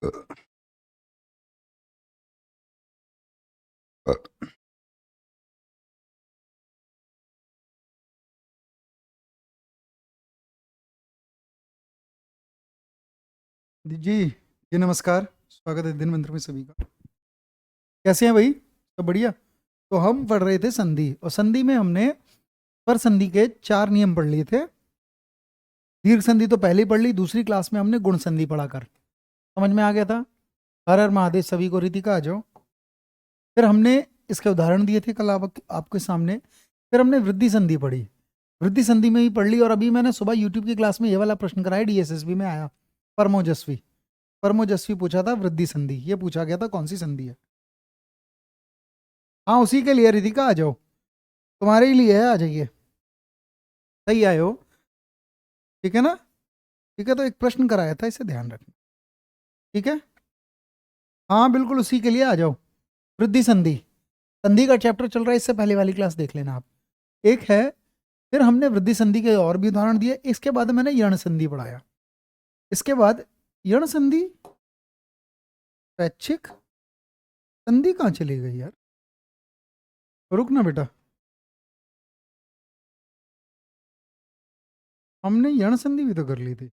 जी नमस्कार। स्वागत है दिन मंत्र में सभी का। कैसे हैं भाई? सब बढ़िया। तो हम पढ़ रहे थे संधि, और संधि में हमने पर संधि के 4 नियम पढ़ लिए थे। दीर्घ संधि तो पहले ही पढ़ ली, दूसरी क्लास में हमने गुण संधि पढ़ा कर समझ में आ गया था। हर हर महादेव सभी को, रीतिका आ जाओ। फिर हमने इसके उदाहरण दिए थे कल आपके सामने। फिर हमने वृद्धि संधि पढ़ी, वृद्धि संधि में ही पढ़ ली। और अभी मैंने सुबह यूट्यूब की क्लास में ये वाला प्रश्न कराया, डीएसएसबी में आया। परमोजस्वी परमोजस्वी पूछा था वृद्धि संधि, ये पूछा गया था कौन सी संधि है। हाँ उसी के लिए रितिका आ जाओ, तुम्हारे ही लिए है, आ जाइए। सही आए हो, ठीक है ना? ठीक है, तो एक प्रश्न कराया था, इसे ध्यान रखना, ठीक है? हाँ बिल्कुल उसी के लिए आ जाओ। वृद्धि संधि, संधि का चैप्टर चल रहा है, इससे पहले वाली क्लास देख लेना आप, एक है। फिर हमने वृद्धि संधि के और भी उदाहरण दिए। इसके बाद मैंने यण संधि पढ़ाया। इसके बाद यण संधि, स्वैच्छिक संधि कहाँ चली गई यार? रुक ना बेटा, हमने यण संधि भी तो कर ली थी।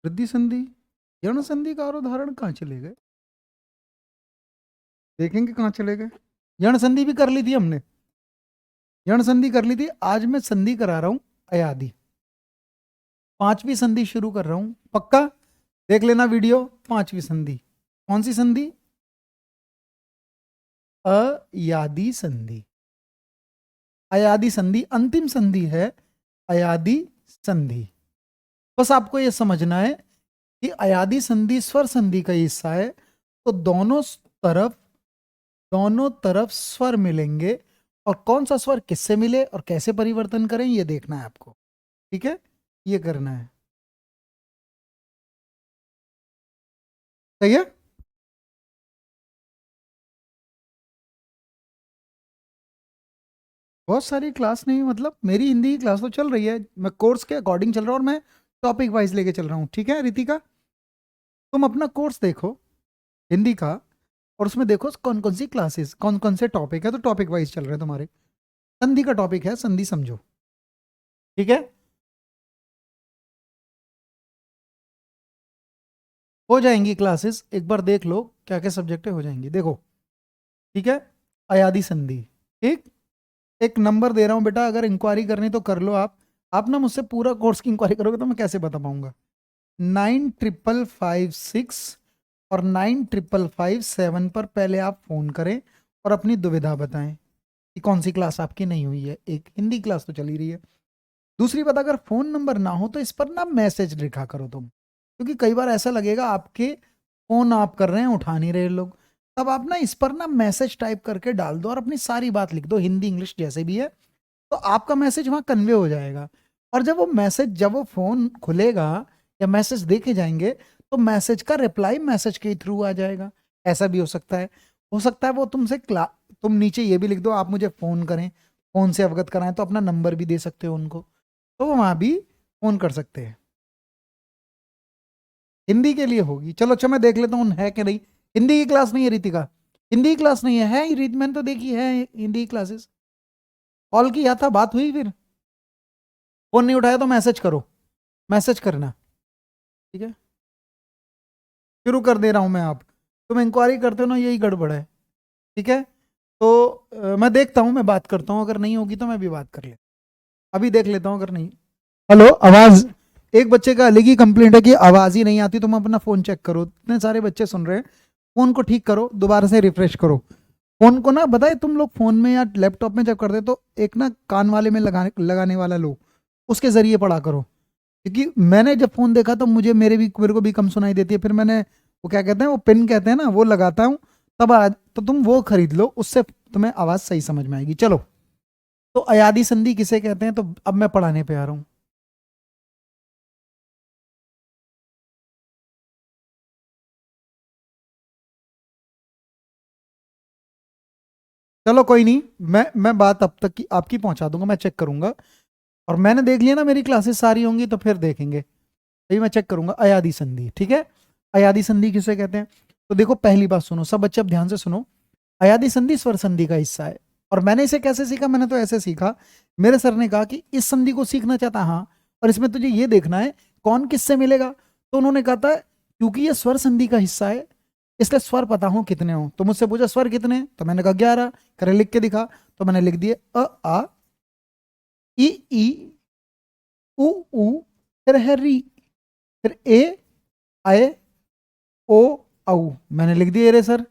वृद्धि संधि, यण संधि का और उदाहरण कहाँ चले गए? देखेंगे कहाँ चले गए। यण संधि भी कर ली थी हमने, यण संधि कर ली थी। आज मैं संधि करा रहा हूं अयादि, 5वीं संधि शुरू कर रहा हूं, पक्का देख लेना वीडियो। 5वीं संधि कौन सी संधि? अयादि संधि। अयादि संधि अंतिम संधि है, अयादि संधि। बस आपको यह समझना है कि अयादि संधि स्वर संधि का हिस्सा है, तो तरफ दोनों तरफ स्वर मिलेंगे, और कौन सा स्वर किससे मिले और कैसे परिवर्तन करें ये देखना है आपको, ठीक है? ये करना है, सही है? बहुत सारी क्लास नहीं, मतलब मेरी हिंदी की क्लास तो चल रही है, मैं कोर्स के अकॉर्डिंग चल रहा हूँ, और मैं टॉपिक वाइज लेके चल रहा हूँ, ठीक है रितिका? तुम अपना कोर्स देखो हिंदी का, और उसमें देखो कौन कौन सी क्लासेस, कौन कौन से टॉपिक है, तो टॉपिक वाइज चल रहे हैं तुम्हारे। संधि का टॉपिक है, संधि समझो, ठीक है? हो जाएंगी क्लासेस, एक बार देख लो क्या क्या सब्जेक्ट है, हो जाएंगी, देखो, ठीक है? अयादि संधि, ठीक। एक नंबर दे रहा हूं बेटा, अगर इंक्वायरी करनी तो कर लो आप ना मुझसे पूरा कोर्स की इंक्वायरी करोगे तो मैं कैसे बता पाऊंगा। 9556 और 9557 पर पहले आप फोन करें और अपनी दुविधा बताएं कि कौन सी क्लास आपकी नहीं हुई है। एक हिंदी क्लास तो चल ही रही है। दूसरी बात, अगर फोन नंबर ना हो तो इस पर ना मैसेज लिखा करो तुम, क्योंकि कई बार ऐसा लगेगा आपके फोन आप कर रहे हैं उठा नहीं रहे लोग। तब आप ना इस पर ना मैसेज टाइप करके डाल दो और अपनी सारी बात लिख दो, हिंदी इंग्लिश जैसे भी है, तो आपका मैसेज वहां कन्वे हो जाएगा। और जब वो फोन खुलेगा या मैसेज देखे जाएंगे, तो मैसेज का रिप्लाई मैसेज के थ्रू आ जाएगा। ऐसा भी हो सकता है वो तुम नीचे ये भी लिख दो, आप मुझे फोन करें, फोन से अवगत कराएं, तो अपना नंबर भी दे सकते हो उनको, तो वो वहां भी फोन कर सकते हैं। हिंदी के लिए होगी, चलो अच्छा मैं देख लेता हूँ है कि नहीं। हिंदी की क्लास नहीं है रीतिका, हिंदी की क्लास नहीं है रीत, मैंने तो देखी है हिंदी की क्लासेस। कॉल किया था, बात हुई, फिर फोन नहीं उठाया तो मैसेज करो, मैसेज करना, ठीक है? शुरू कर दे रहा हूं मैं, आप तुम इंक्वायरी करते हो ना, यही गड़बड़ है, ठीक है? तो मैं देखता हूं, मैं बात करता हूं, अगर नहीं होगी तो मैं भी बात कर ले, अभी देख लेता हूं अगर नहीं। हेलो, आवाज, एक बच्चे का अलग ही कंप्लेंट है कि आवाज ही नहीं आती। तुम अपना फोन चेक करो, इतने सारे बच्चे सुन रहे हैं, फोन को ठीक करो, दोबारा से रिफ्रेश करो फोन को। ना बताए तुम लोग फोन में या लैपटॉप में जब करते तो एक ना कान वाले में लगाने वाला लो, उसके जरिए पढ़ा करो। क्योंकि मैंने जब फोन देखा तो मेरे को भी कम सुनाई देती है, फिर मैंने वो क्या कहते हैं, वो पिन कहते हैं ना, वो लगाता हूँ। तब आज तो तुम वो खरीद लो, उससे तुम्हें आवाज सही समझ में आएगी। चलो, तो अयादि संधि किसे कहते हैं, तो अब मैं पढ़ाने पे आ रहा हूँ। चलो कोई नहीं, मैं बात अब तक की आपकी पहुंचा दूंगा, मैं चेक करूंगा। और मैंने देख लिया ना, मेरी क्लासेस सारी होंगी तो फिर देखेंगे, अभी मैं चेक करूंगा अयादि संधि, ठीक है? अयादी संधि किसे कहते हैं? तो देखो पहली बात सुनो, सब बच्चे अब ध्यान से सुनो। अयादी संधि स्वर संधि का हिस्सा है। और मैंने इसे कैसे सीखा? मैंने तो ऐसे सीखा, मेरे सर ने कहा कि इस संधि को सीखना चाहता, हाँ, और इसमें तुझे ये देखना है कौन किससे मिलेगा। तो उन्होंने कहा था क्योंकि ये स्वर संधि का हिस्सा है इसलिए स्वर पता हो कितने हो। तो मुझसे पूछा स्वर कितने हैं? तो मैंने कहा 11। करे लिख के दिखा। तो मैंने लिख दिए अ आ ई उ ऊ, फिर है री, फिर ए आए ओ औ। मैंने लिख दिया रे सर,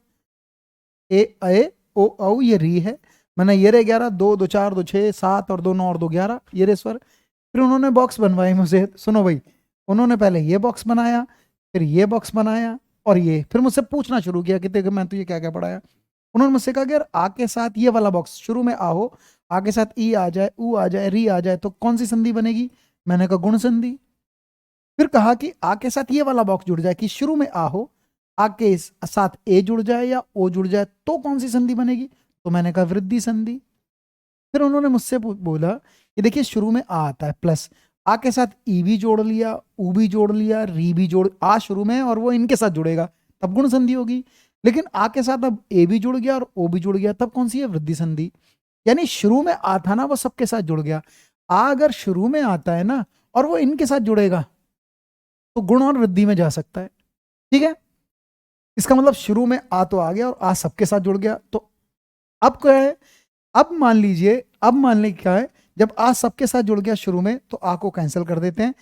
ए आए ओ औ, ये री है। मैंने ये रे 11, 2 2 4 2 6 7 और 2 9 और 2 11, ये रे स्वर। फिर उन्होंने बॉक्स बनवाए मुझसे, सुनो भाई, उन्होंने पहले ये बॉक्स बनाया, फिर ये बॉक्स बनाया, और ये फिर मुझसे पूछना शुरू किया कि देखो मैं तुझे क्या क्या पढ़ाया। उन्होंने मुझसे कहा कि यार आ के साथ ये वाला बॉक्स शुरू में आ हो, आ के साथ ई आ जाए, ऊ आ जाए, री आ जाए, तो कौन सी संधि बनेगी? मैंने कहा गुण संधि। फिर कहा कि आ के साथ ये वाला बॉक्स जुड़ जाए कि शुरू में आ हो, आ के साथ ए जुड़ जाए या ओ जुड़ जाए, तो कौन सी संधि बनेगी? तो मैंने कहा वृद्धि संधि। फिर उन्होंने मुझसे बोला कि देखिए शुरू में आ आता है प्लस, आ के साथ ई भी जोड़ लिया, ऊ भी जोड़ लिया, री भी जोड़, आ शुरू में और वो इनके साथ जुड़ेगा तब गुण संधि होगी। लेकिन आ के साथ अब ए भी जुड़ गया और ओ भी जुड़ गया, तब कौन सी है? वृद्धि संधि। यानी शुरू में आ था ना, वो सबके साथ जुड़ गया। आ अगर शुरू में आता है ना और वो इनके साथ जुड़ेगा तो गुण और वृद्धि में जा सकता है। ठीक है, इसका मतलब शुरू में आ तो आ गया और आ सबके साथ जुड़ गया। तो अब क्या है? अब मान लीजिए, अब मान लीजिए क्या है, जब आ सबके साथ जुड़ गया शुरू में तो आ को कैंसिल कर देते हैं।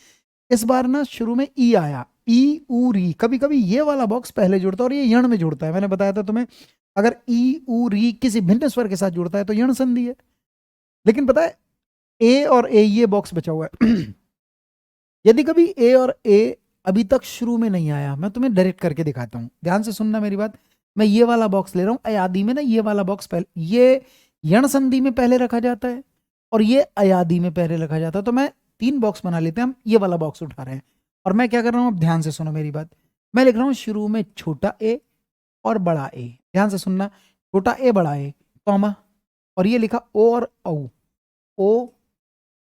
इस बार ना शुरू में ई आया, ई ऊ री, कभी कभी ये वाला बॉक्स पहले जुड़ता है और ये यण में जुड़ता है। मैंने बताया था तुम्हें, अगर ई ऊ री किसी भिन्न स्वर के साथ जुड़ता है तो यण संधि है। लेकिन पता है ए और ए ये बॉक्स बचा हुआ है यदि कभी ए और ए अभी तक शुरू में नहीं आया, मैं तुम्हें डायरेक्ट करके दिखाता हूं, ध्यान से सुनना मेरी बात। मैं ये वाला बॉक्स ले रहा हूं, अयादी में ना ये वाला बॉक्स पहले, ये यण संधि में पहले रखा जाता है और ये अयादी में पहले रखा जाता है। तो मैं 3 बॉक्स बना लेते हैं, हम ये वाला बॉक्स उठा रहे हैं। और मैं क्या कर रहा हूं, अब ध्यान से सुनो मेरी बात। मैं लिख रहा हूं शुरू में छोटा ए और बड़ा ए, ध्यान से सुनना, छोटा ए बड़ा ए, कॉमा, और ये लिखा ओ और औ, ओ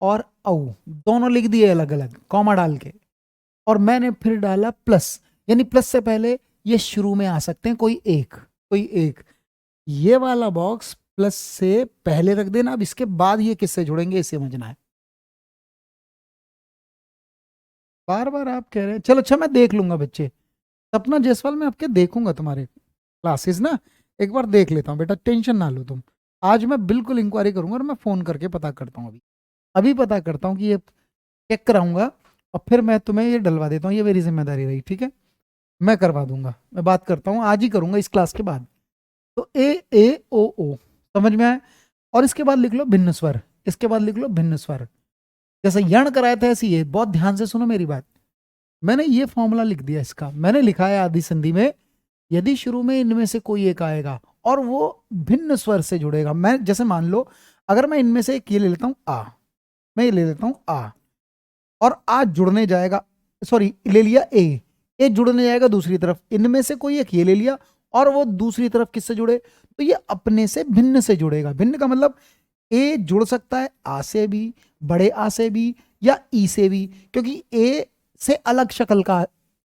और औ दोनों लिख दिए अलग अलग कॉमा डाल के। और मैंने फिर डाला प्लस, यानी प्लस से पहले ये शुरू में आ सकते हैं कोई एक, कोई एक। ये वाला बॉक्स प्लस से पहले रख देना। अब इसके बाद ये किससे जुड़ेंगे इसे समझना है। बार बार आप कह रहे हैं, चलो अच्छा मैं देख लूंगा बच्चे, सपना जायसवाल मैं आपके देखूंगा तुम्हारे क्लासेस ना, एक बार देख लेता हूँ बेटा, टेंशन ना लो तुम। आज मैं बिल्कुल इंक्वायरी करूंगा और मैं फोन करके पता करता हूँ, अभी अभी पता करता हूँ कि ये चेक कराऊंगा और फिर मैं तुम्हें ये डलवा देता हूँ, ये मेरी जिम्मेदारी रही, ठीक है, मैं करवा दूंगा। मैं बात करता हूँ, आज ही करूंगा इस क्लास के बाद। तो ए ए ओ ओ समझ में आया? और इसके बाद लिख लो भिन्न स्वर, इसके बाद लिख लो भिन्न स्वर। जैसे यण कराया था ऐसी, ये बहुत ध्यान से सुनो मेरी बात। मैंने ये फॉर्मूला लिख दिया इसका, मैंने लिखा है आदि संधि में यदि शुरू में इनमें से कोई एक आएगा और वो भिन्न स्वर से जुड़ेगा, मैं जैसे मान लो अगर मैं इनमें से एक ये ले लेता हूं आ, मैं ये ले लेता हूं आ, और आ जुड़ने जाएगा, सॉरी ले लिया ए जुड़ने जाएगा दूसरी तरफ, इनमें से कोई एक ये ले लिया और वो दूसरी तरफ किससे जुड़े, तो ये अपने से भिन्न से जुड़ेगा। भिन्न का मतलब ए जुड़ सकता है आ से भी, बड़े आ से भी, या ई से भी, क्योंकि ए से अलग शक्ल का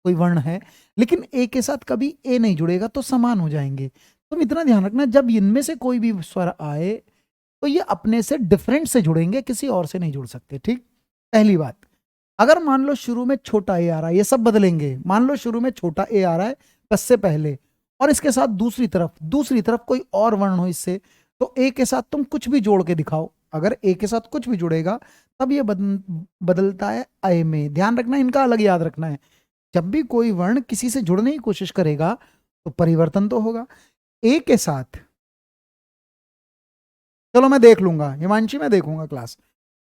कोई वर्ण है, लेकिन ए के साथ कभी ए नहीं जुड़ेगा तो समान हो जाएंगे। तुम इतना ध्यान रखना, जब इनमें से कोई भी स्वर आए तो ये अपने से डिफरेंट से जुड़ेंगे, किसी और से नहीं जुड़ सकते। ठीक, पहली बात। अगर मान लो शुरू में छोटा ए आ रहा है, ये सब बदलेंगे, मान लो शुरू में छोटा ए आ रहा है कस से पहले, और इसके साथ दूसरी तरफ कोई और वर्ण हो इससे, तो ए के साथ तुम कुछ भी जोड़ के दिखाओ, अगर ए के साथ कुछ भी जुड़ेगा तब ये बदलता है अय में। ध्यान रखना, इनका अलग याद रखना है। जब भी कोई वर्ण किसी से जुड़ने की कोशिश करेगा तो परिवर्तन तो होगा। ए के साथ, चलो मैं देख लूंगा हिमांशी, मैं देखूंगा क्लास,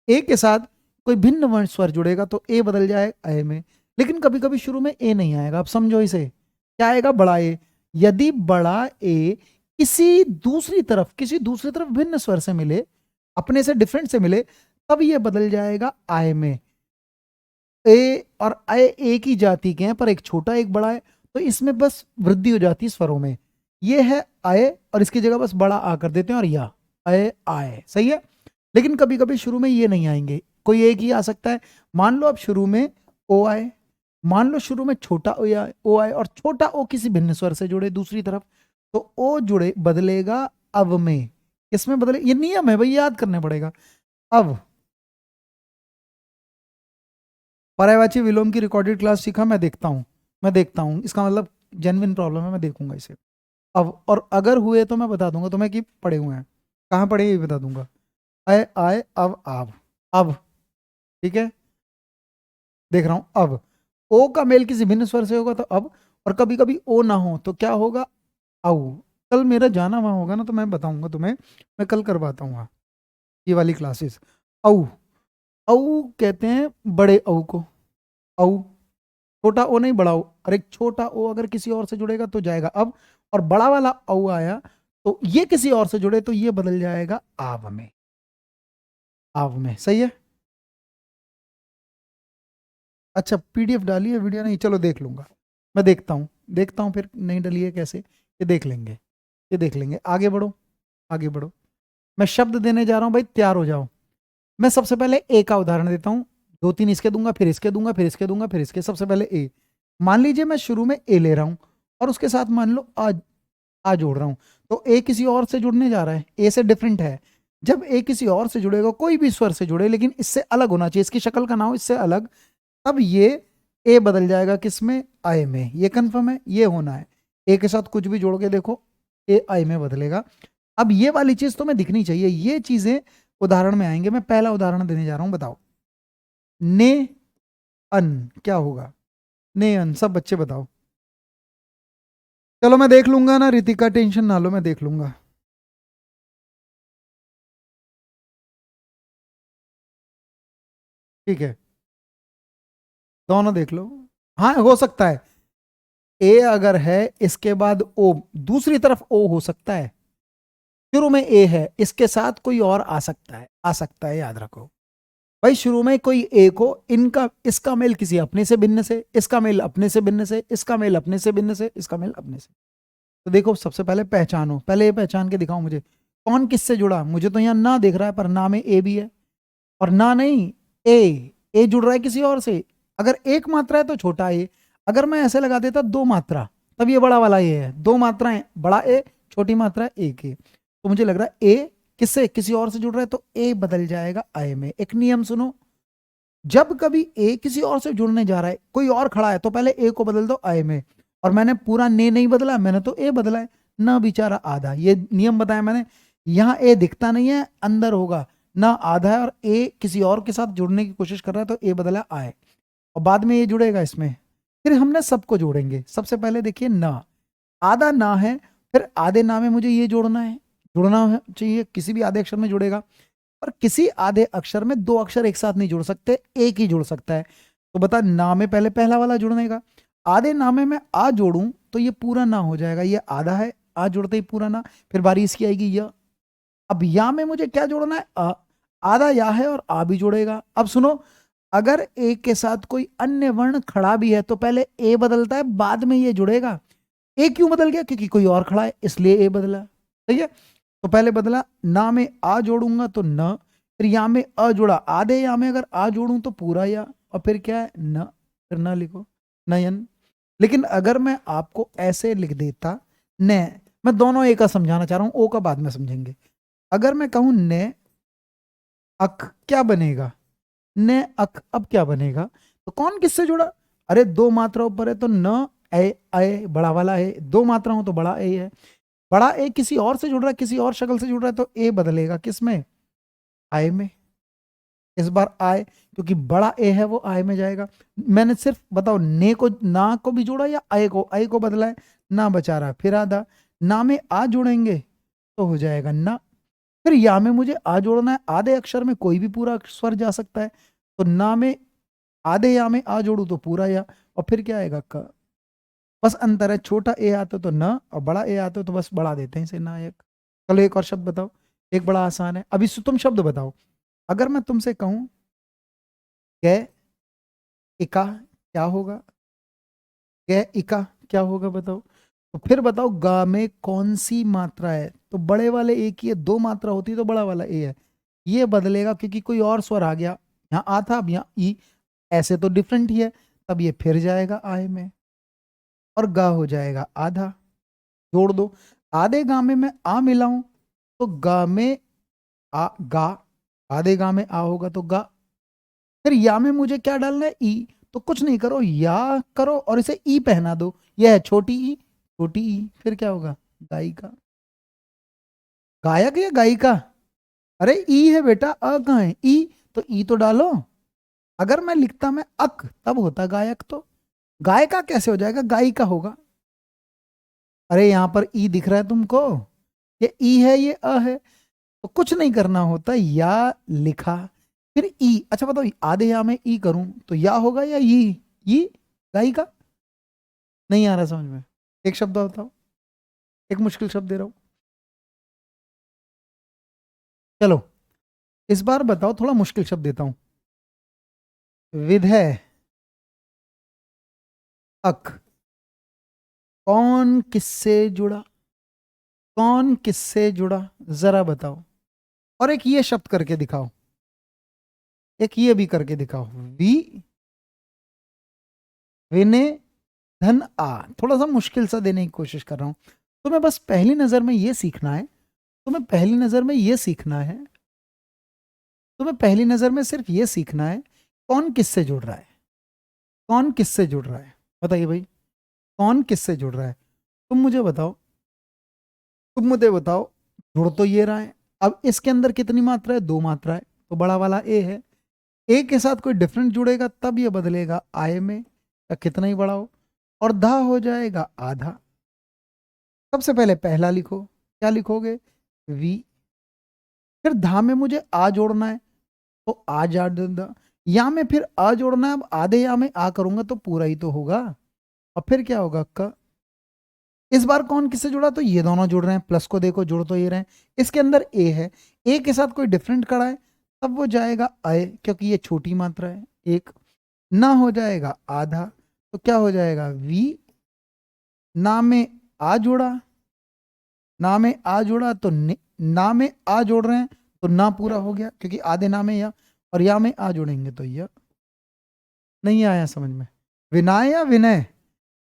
ए के साथ कोई भिन्न वर्ण स्वर जुड़ेगा तो ए बदल जाए अय में। लेकिन कभी कभी शुरू में ए नहीं आएगा, अब समझो इसे, क्या आएगा? बड़ा ए। यदि बड़ा ए किसी दूसरी तरफ भिन्न स्वर से मिले, अपने से डिफरेंट से मिले, तब ये बदल जाएगा आय में। ए और आय एक ही जाति के हैं पर एक छोटा एक बड़ा है, तो इसमें बस वृद्धि हो जाती है स्वरों में। ये है आय और इसकी जगह बस बड़ा आ कर देते हैं और या आय आय, सही है। लेकिन कभी कभी शुरू में ये नहीं आएंगे, कोई एक ही आ सकता है। मान लो अब शुरू में ओ आए, मान लो शुरू में छोटा ओ आए और छोटा ओ किसी भिन्न स्वर से जुड़े दूसरी तरफ, तो ओ जुड़े बदलेगा अव में। किसमें बदले, ये नियम है भाई, याद करने पड़ेगा। अब पर्यायवाची विलोम की रिकॉर्डेड क्लास सीखा, मैं देखता हूं इसका मतलब जेन्युइन प्रॉब्लम है, मैं देखूंगा इसे। अब और अगर हुए तो मैं बता दूंगा तुम्हें कि पढ़े हुए हैं, कहाँ पढ़े ये बता दूंगा। आए आए अब आव, अब ठीक है, देख रहा हूं। अब ओ का मेल किसी भिन्न स्वर से होगा तो अब, और कभी कभी ओ ना हो तो क्या होगा, औ। कल मेरा जाना वहां होगा ना, तो मैं बताऊंगा तुम्हें, मैं कल करवाता हूँ वहाँ ये वाली क्लासेस। औ, औ कहते हैं बड़े औ को, औ, छोटा ओ नहीं बड़ा ओ, अरे छोटा ओ अगर किसी और से जुड़ेगा तो जाएगा अब, और बड़ा वाला औ आया तो ये किसी और से जुड़े तो ये बदल जाएगा आव में, आव में, सही है। अच्छा पीडीएफ डाली है, वीडियो नहीं, चलो देख लूंगा, मैं देखता हूँ फिर नहीं डली है कैसे, ये देख लेंगे, ये देख लेंगे। आगे बढ़ो, आगे बढ़ो। मैं शब्द देने जा रहा हूँ भाई, तैयार हो जाओ। मैं सबसे पहले ए का उदाहरण देता हूँ, दो तीन इसके दूंगा, फिर इसके दूंगा, फिर इसके दूंगा, फिर इसके। सबसे पहले ए, मान लीजिए मैं शुरू में ए ले रहा हूँ और उसके साथ मान लो आ जोड़ रहा हूँ, तो ए किसी और से जुड़ने जा रहा है, ए से डिफरेंट है। जब ए किसी और से जुड़ेगा, कोई भी स्वर से जुड़े लेकिन इससे अलग होना चाहिए, इसकी शक्ल का ना हो इससे अलग, तब ये ए बदल जाएगा किसमें, आय में। ये कंफर्म है, ये होना है। ए के साथ कुछ भी जोड़ के देखो, ए आय में बदलेगा। अब ये वाली चीज तुम्हें दिखनी चाहिए, ये चीजें उदाहरण में आएंगे। मैं पहला उदाहरण देने जा रहा हूं, बताओ। ने अन क्या होगा, ने अन, सब बच्चे बताओ। चलो मैं देख लूंगा ना रितिका, टेंशन ना लो, मैं देख लूंगा। ठीक है, दोनों देख लो। हाँ हो सकता है, ए अगर है इसके बाद ओ, दूसरी तरफ ओ हो सकता है। शुरू में ए है, इसके साथ कोई और आ सकता है, आ सकता है, याद रखो भाई। शुरू में कोई ए को, इनका इसका मेल किसी अपने से भिन्न से, इसका मेल अपने से भिन्न से, इसका मेल अपने से भिन्न से, इसका मेल अपने से। तो देखो सबसे पहले पहचानो, पहले ये पहचान के दिखाओ मुझे कौन किससे जुड़ा। मुझे तो यहाँ ना दिख रहा है, पर ना में ए भी है, और ना नहीं, ए जुड़ रहा है किसी और से। अगर एक मात्रा है तो छोटा ए, अगर मैं ऐसे लगा देता दो मात्रा, तब ये बड़ा वाला ए है। दो मात्राएं, बड़ा ए, छोटी मात्रा एक ए, तो मुझे लग रहा है ए किससे, किसी और से जुड़ रहा है, तो ए बदल जाएगा आय में। एक नियम सुनो, जब कभी ए किसी और से जुड़ने जा रहा है, कोई और खड़ा है, तो पहले ए को बदल दो आय में। और मैंने पूरा ने नहीं बदला, मैंने तो ए बदला है ना, बेचारा आधा। ये नियम बताया मैंने। यहाँ ए दिखता नहीं है, अंदर होगा ना, आधा है, और ए किसी और के साथ जुड़ने की कोशिश कर रहा है, तो ए बदला आय, और बाद में ये जुड़ेगा इसमें। फिर हमने सबको जोड़ेंगे। सबसे पहले देखिए ना, आधा ना है, फिर आधे ना में मुझे ये जोड़ना है, चाहिए, किसी भी आधे अक्षर में जुड़ेगा। और किसी आधे अक्षर में दो अक्षर एक साथ नहीं जुड़ सकते, एक ही जुड़ सकता है। तो बता, ना में पहले पहला वाला जुड़ने का, आधे नामे में आ जोड़ूं तो ये पूरा ना हो जाएगा, ये आधा है, आ जुड़ते ही पूरा ना। फिर बारी इसकी आएगी या। अब या में मुझे क्या जोड़ना है, आधा या है और आ भी जुड़ेगा। अब सुनो, अगर ए के साथ कोई अन्य वर्ण खड़ा भी है तो पहले ए बदलता है, बाद में ये जुड़ेगा। ए क्यों बदल गया, क्योंकि कोई और खड़ा है, इसलिए ए बदला, सही है। तो पहले बदला, ना में आ जोड़ूंगा तो न, फिर या में अ जोड़ा, आधे या में अगर आ जोड़ूं तो पूरा या, और फिर क्या है न, फिर न लिखो, नयन। लेकिन अगर मैं आपको ऐसे लिख देता न, मैं दोनों ए का समझाना चाह रहा हूं, ओ का बाद में समझेंगे। अगर मैं कहूं न अक, क्या बनेगा, न अक, अब क्या बनेगा, तो कौन किससे जुड़ा, अरे दो मात्रा ऊपर है तो न ए, ए बड़ा वाला है, दो मात्रा हो तो बड़ा ए है। बड़ा ए किसी और से जुड़ रहा है, किसी और शक्ल से जुड़ रहा है, तो ए बदलेगा किसमें, आय में। इस बार आय, क्योंकि बड़ा ए है वो आय में जाएगा। मैंने सिर्फ बताओ ने को, ना को भी जोड़ा या आय को बदला है, ना बचा रहा, फिर आधा। ना में आ जोड़ेंगे तो हो जाएगा ना, फिर या में मुझे आ जोड़ना है, आधे अक्षर में कोई भी पूरा स्वर जा सकता है, तो ना में आधे या में आ जोड़ू तो पूरा या, और फिर क्या आएगा क। बस अंतर है, छोटा ए आता तो न, और बड़ा ए आता तो बस बढ़ा देते हैं इसे नायक। चलो एक और शब्द बताओ, एक बड़ा आसान है। अभी तुम शब्द बताओ, अगर मैं तुमसे कहूं कै इका, क्या होगा, कै इका क्या होगा बताओ। तो फिर बताओ गा में कौन सी मात्रा है, तो बड़े वाले ए की है, दो मात्रा होती तो बड़ा वाला ए है, ये बदलेगा क्योंकि कोई और स्वर आ गया। यहाँ आ था, अब यहाँ ई, ऐसे तो डिफरेंट ही है, तब ये फिर जाएगा आय में, और गा हो जाएगा आधा। जोड़ दो, आधे गा में मैं आ मिलाऊं तो गा में आ गा, आधे गा में आ होगा तो गा। फिर या में मुझे क्या डालना है, ई। तो कुछ नहीं करो, या करो और इसे ई पहना दो। यह है छोटी ई, छोटी ई, फिर क्या होगा, गायिका। गायक या गायिका? अरे ई है बेटा, अ कहाँ है, ई। तो ई तो डालो। अगर मैं लिखता मैं अक तब होता गायक, तो गायिका कैसे हो जाएगा, गायिका होगा। अरे यहां पर ई दिख रहा है तुमको, ये ई है ये अ है, तो कुछ नहीं करना होता, या लिखा फिर ई। अच्छा बताओ, आधे या में ई करूं तो या होगा या ई गायिका। नहीं आ रहा समझ में? एक शब्द और बताओ, एक मुश्किल शब्द दे रहा हूं। चलो इस बार बताओ, थोड़ा मुश्किल शब्द देता हूं। विधेय अक, कौन किससे जुड़ा, कौन किससे जुड़ा, जरा बताओ। और एक ये शब्द करके दिखाओ, एक ये भी करके दिखाओ, वी विने धन आ। थोड़ा सा मुश्किल सा देने की कोशिश कर रहा हूं। तुम्हें बस पहली नजर में ये सीखना है, तुम्हें पहली नजर में ये सीखना है, तुम्हें पहली नजर में सिर्फ ये सीखना है, कौन किससे जुड़ रहा है, कौन किससे जुड़ रहा है। बताइए भाई, कौन किससे जुड़ रहा है। तुम मुझे बताओ, तुम मुझे बताओ, जुड़ तो ये रहा है। अब इसके अंदर कितनी मात्रा है, दो मात्रा है, तो बड़ा वाला ए है। ए के साथ कोई डिफरेंट जुड़ेगा तब ये बदलेगा आय में, या कितना ही बड़ा हो, और धा हो जाएगा आधा। सबसे पहले पहला लिखो, क्या लिखोगे, वी। फिर धा में मुझे आ जोड़ना है, तो आ जा दा। या में फिर आ जोड़ना है, अब आधे या में आ करूंगा तो पूरा ही तो होगा, और फिर क्या होगा क। इस बार कौन किससे जुड़ा, तो ये दोनों जुड़ रहे हैं, प्लस को देखो जुड़ तो ये रहे हैं। इसके अंदर ए है, ए के साथ कोई डिफरेंट खड़ा है तब वो जाएगा अय, क्योंकि ये छोटी मात्रा है एक। ना हो जाएगा आधा, तो क्या हो जाएगा वी। ना में आ जुड़ा, ना में आ जुड़ा तो ना में आ जोड़ रहे हैं तो ना पूरा हो गया, क्योंकि आधे ना में या, और या में आ जोड़ेंगे तो या। नहीं आया समझ में? विनाय या विनय,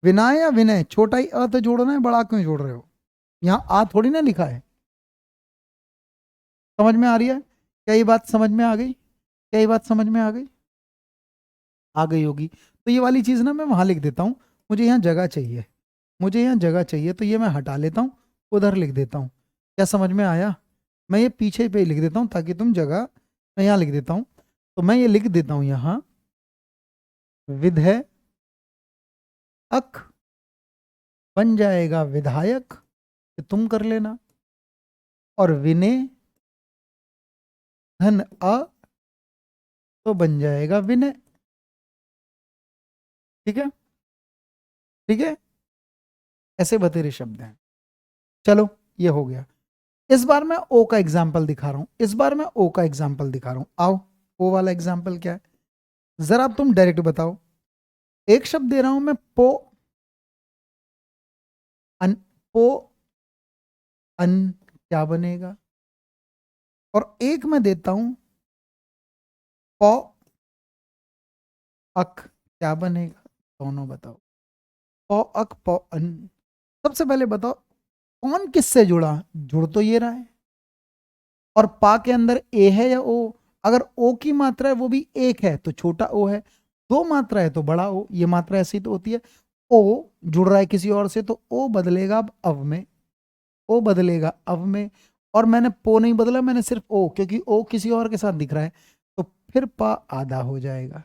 विनाय या विनय, छोटा ही अ तो जोड़ना है, बड़ा क्यों जोड़ रहे हो। यहाँ आ थोड़ी ना लिखा है। समझ में आ रही है? क्या ये बात समझ में आ गई? क्या ये बात समझ में आ गई? आ गई होगी। तो ये वाली चीज़ ना मैं वहाँ लिख देता हूँ, मुझे यहाँ जगह चाहिए, मुझे यहाँ जगह चाहिए, तो ये मैं हटा लेता हूँ, उधर लिख देता हूँ। क्या समझ में आया? मैं ये पीछे पे लिख देता हूँ ताकि तुम जगह, मैं यहाँ लिख देता हूँ। तो मैं ये लिख देता हूँ यहाँ, विधेय अक बन जाएगा विधायक, कि तुम कर लेना, और विनय धन अ तो बन जाएगा विनय। ठीक है, ठीक है, ऐसे बतेरे शब्द हैं। चलो ये हो गया। इस बार मैं ओ का एग्जाम्पल दिखा रहा हूं, इस बार मैं ओ का एग्जाम्पल दिखा रहा हूं। आओ, ओ वाला एग्जाम्पल क्या है, जरा अब तुम डायरेक्ट बताओ। एक शब्द दे रहा हूं मैं, पो अन, पो अन, क्या बनेगा। और एक मैं देता हूं पौ अक, क्या बनेगा। दोनों बताओ, पौ अक पौ अन। सबसे पहले बताओ, कौन किससे जुड़ा, जुड़ तो ये रहा है, और पा के अंदर ए है या ओ। अगर ओ की मात्रा है वो भी एक है तो छोटा ओ है, दो मात्रा है तो बड़ा ओ, ये मात्रा ऐसी तो होती है। ओ जुड़ रहा है किसी और से तो ओ बदलेगा अब अव में, ओ बदलेगा अव में। और मैंने पो नहीं बदला, मैंने सिर्फ ओ, क्योंकि ओ किसी और के साथ दिख रहा है, तो फिर पा आधा हो जाएगा।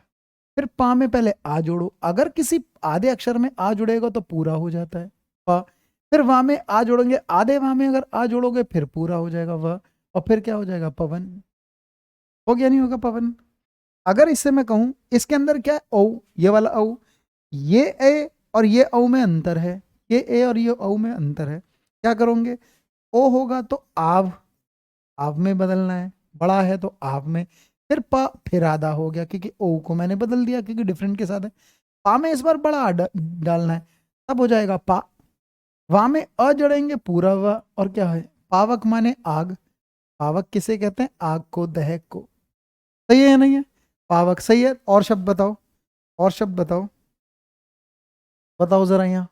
फिर पा में पहले आ जोड़ो, अगर किसी आधे अक्षर में आ जुड़ेगा तो पूरा हो जाता है पा। फिर वहां में आ जोड़ेंगे, आधे वहां में अगर आ जोड़ोगे फिर पूरा हो जाएगा वह, और फिर क्या हो जाएगा पवन। हो गया नहीं होगा पवन। अगर इससे मैं कहूं, इसके अंदर क्या है, औ, ये वाला औ, ये ए और ये औ में अंतर है, ये ए और ये औ में अंतर है। क्या करोगे, ओ होगा तो आव, आव में बदलना है, बड़ा है तो आव में। फिर पा, फिर आधा हो गया क्योंकि ओ को मैंने बदल दिया क्योंकि डिफरेंट के साथ है। पा में इस बार बड़ा डालना है, तब हो जाएगा पा। वहां में अ जड़ेंगे पूरा हुआ, और क्या है, पावक माने आग। पावक किसे कहते हैं, आग को, दहक को। सही है या नहीं है, पावक सही है। और शब्द बताओ, और शब्द बताओ। बताओ जरा, यहाँ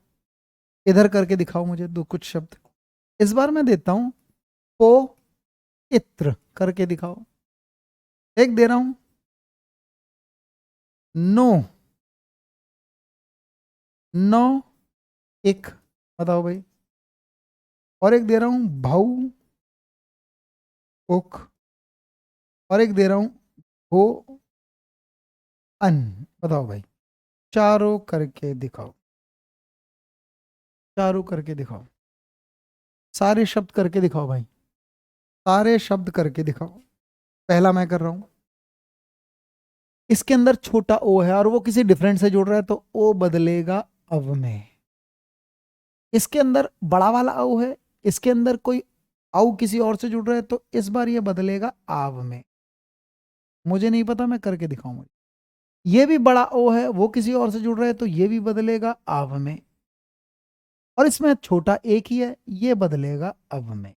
इधर करके दिखाओ मुझे दो कुछ शब्द। इस बार मैं देता हूं पो इत्र करके दिखाओ। एक दे रहा हूं नो, नो एक, बताओ भाई। और एक दे रहा हूं भाऊ ओक, और एक दे रहा हूं हो अन, बताओ भाई। चारों करके दिखाओ, चारों करके दिखाओ, सारे शब्द करके दिखाओ भाई, सारे शब्द करके दिखाओ। पहला मैं कर रहा हूं, इसके अंदर छोटा ओ है और वो किसी डिफरेंट से जुड़ रहा है तो ओ बदलेगा अव में। इसके अंदर बड़ा वाला औ है, इसके अंदर कोई औ किसी और से जुड़ रहा है तो इस बार ये बदलेगा आव में। मुझे नहीं पता, मैं करके दिखाऊंगा। ये भी बड़ा ओ है, वो किसी और से जुड़ रहा है तो ये भी बदलेगा आव में। और इसमें छोटा एक ही है, ये बदलेगा अव में।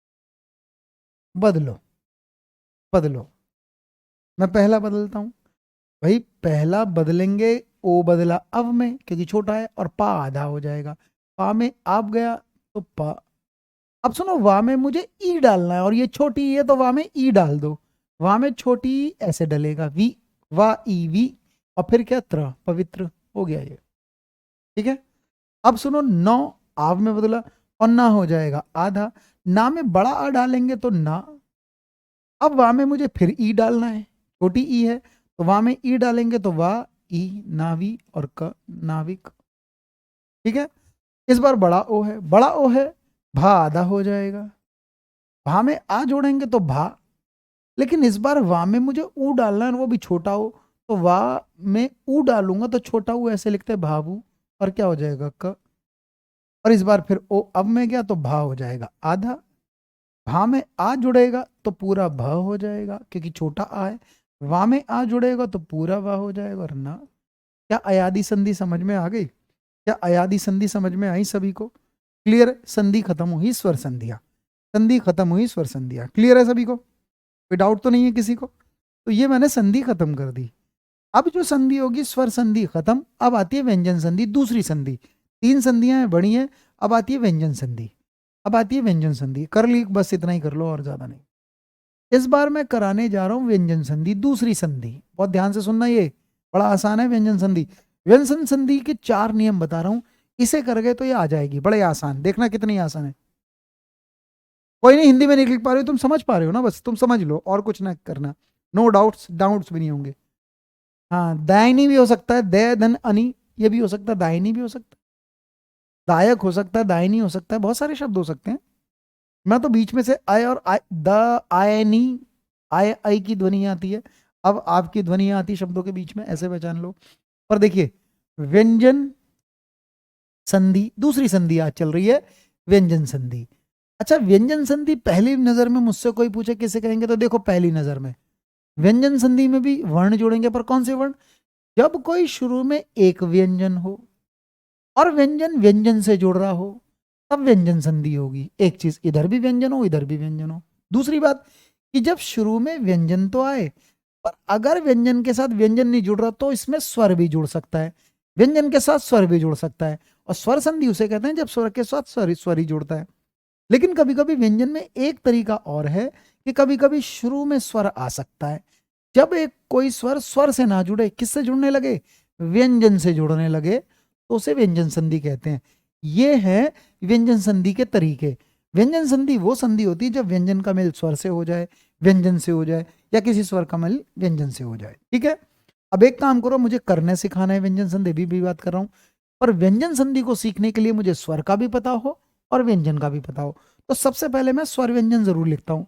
बदलो, बदलो। मैं पहला बदलता हूं भाई, पहला बदलेंगे, ओ बदला अव में क्योंकि छोटा है और पा आधा हो जाएगा। पा में आप गया तो पा। अब सुनो, वा में मुझे ई डालना है और ये छोटी ई है तो वा में ई डाल दो। वा में छोटी ई ऐसे डलेगा वी, वा ई वी, और फिर क्या त्र, पवित्र हो गया ये। ठीक है। अब सुनो, नौ आव में बदला और ना हो जाएगा आधा। ना में बड़ा आ डालेंगे तो ना। अब वा में मुझे फिर ई डालना है, छोटी ई है तो वा में ई डालेंगे तो वा ई, नावी और क, नाविक। ठीक है। इस बार बड़ा ओ है, बड़ा ओ है, भा आधा हो जाएगा। भा में आ जोड़ेंगे तो भा, लेकिन इस बार वा में मुझे ऊ डालना है और वो भी छोटा हो, तो वा में ऊ डालूंगा तो छोटा ऊ ऐसे लिखते हैं भाबू, और क्या हो जाएगा क। और इस बार फिर ओ अब में गया तो भा हो जाएगा आधा। भा में आ जुड़ेगा तो पूरा भ हो जाएगा क्योंकि छोटा आ है। वा में आ जुड़ेगा तो पूरा वा हो जाएगा। और ना, क्या अयादी संधि समझ में आ गई? क्या अयादी संधि समझ में आई सभी को? क्लियर? संधि खत्म हुई, स्वर संधियां, संधि खत्म हुई, स्वर संधियां। क्लियर है सभी को? कोई डाउट तो नहीं है किसी को? तो ये मैंने संधि खत्म कर दी। अब जो संधि होगी, स्वर संधि खत्म, अब आती है व्यंजन संधि, दूसरी संधि। तीन संधियां हैं बड़ी हैं, अब आती है व्यंजन संधि। अब आती है व्यंजन संधि, कर ली, बस इतना ही कर लो और ज्यादा नहीं। इस बार मैं कराने जा रहा हूं व्यंजन संधि, दूसरी संधि। बहुत ध्यान से सुनना, ये बड़ा आसान है व्यंजन संधि। व्यंजन संधि के 4 नियम बता रहा हूं, इसे कर गए तो ये आ जाएगी, बड़े आसान। देखना कितनी आसान है। कोई नहीं, हिंदी में नहीं लिख पा रहे हो, तुम समझ पा रहे हो ना, बस तुम समझ लो और कुछ ना करना। नो डाउट्स, डाउट्स भी नहीं होंगे। हाँ, दायनी भी हो सकता है, दय धन अनि, ये भी हो सकता है, दायनी भी हो सकता है, दायक हो सकता है, दायनी हो सकता है, बहुत सारे शब्द हो सकते हैं। मैं तो बीच में से आय और आय, द, आयनी, आय आई की ध्वनि आती है, अब आपकी ध्वनि आती है शब्दों के बीच में, ऐसे पहचान लो। और देखिए, व्यंजन संधि, दूसरी संधि आज चल रही है व्यंजन संधि। अच्छा, व्यंजन संधि पहली नजर में मुझसे कोई पूछे किसे कहेंगे, तो देखो पहली नजर में व्यंजन संधि में भी वर्ण जोड़ेंगे, पर कौन से वर्ण? जब कोई शुरू में एक व्यंजन हो और व्यंजन व्यंजन से जुड़ रहा हो, तब व्यंजन संधि होगी। एक चीज, इधर भी व्यंजन हो, इधर भी व्यंजन हो। दूसरी बात कि जब शुरू में व्यंजन तो आए, पर अगर व्यंजन के साथ व्यंजन नहीं जुड़ रहा तो इसमें स्वर भी जुड़ सकता है, व्यंजन के साथ स्वर भी जुड़ सकता है। और स्वर संधि उसे कहते हैं जब स्वर के साथ स्वर ही जुड़ता है। लेकिन कभी कभी व्यंजन में एक तरीका और है कि कभी कभी शुरू में स्वर आ सकता है। जब एक कोई स्वर स्वर से ना जुड़े, किससे जुड़ने लगे? व्यंजन से जुड़ने लगे, तो उसे व्यंजन संधि कहते हैं। ये है व्यंजन संधि के तरीके। व्यंजन संधि वो संधि होती है जब व्यंजन का मेल स्वर से हो जाए, व्यंजन से हो जाए, या किसी स्वर का मेल व्यंजन से हो जाए। ठीक है। अब एक काम करो, मुझे करने सिखाना है व्यंजन संधि, भी बात कर रहा हूं, पर व्यंजन संधि को सीखने के लिए मुझे स्वर का भी पता हो और व्यंजन का भी पता हो। तो सबसे पहले मैं स्वर व्यंजन जरूर लिखता हूं।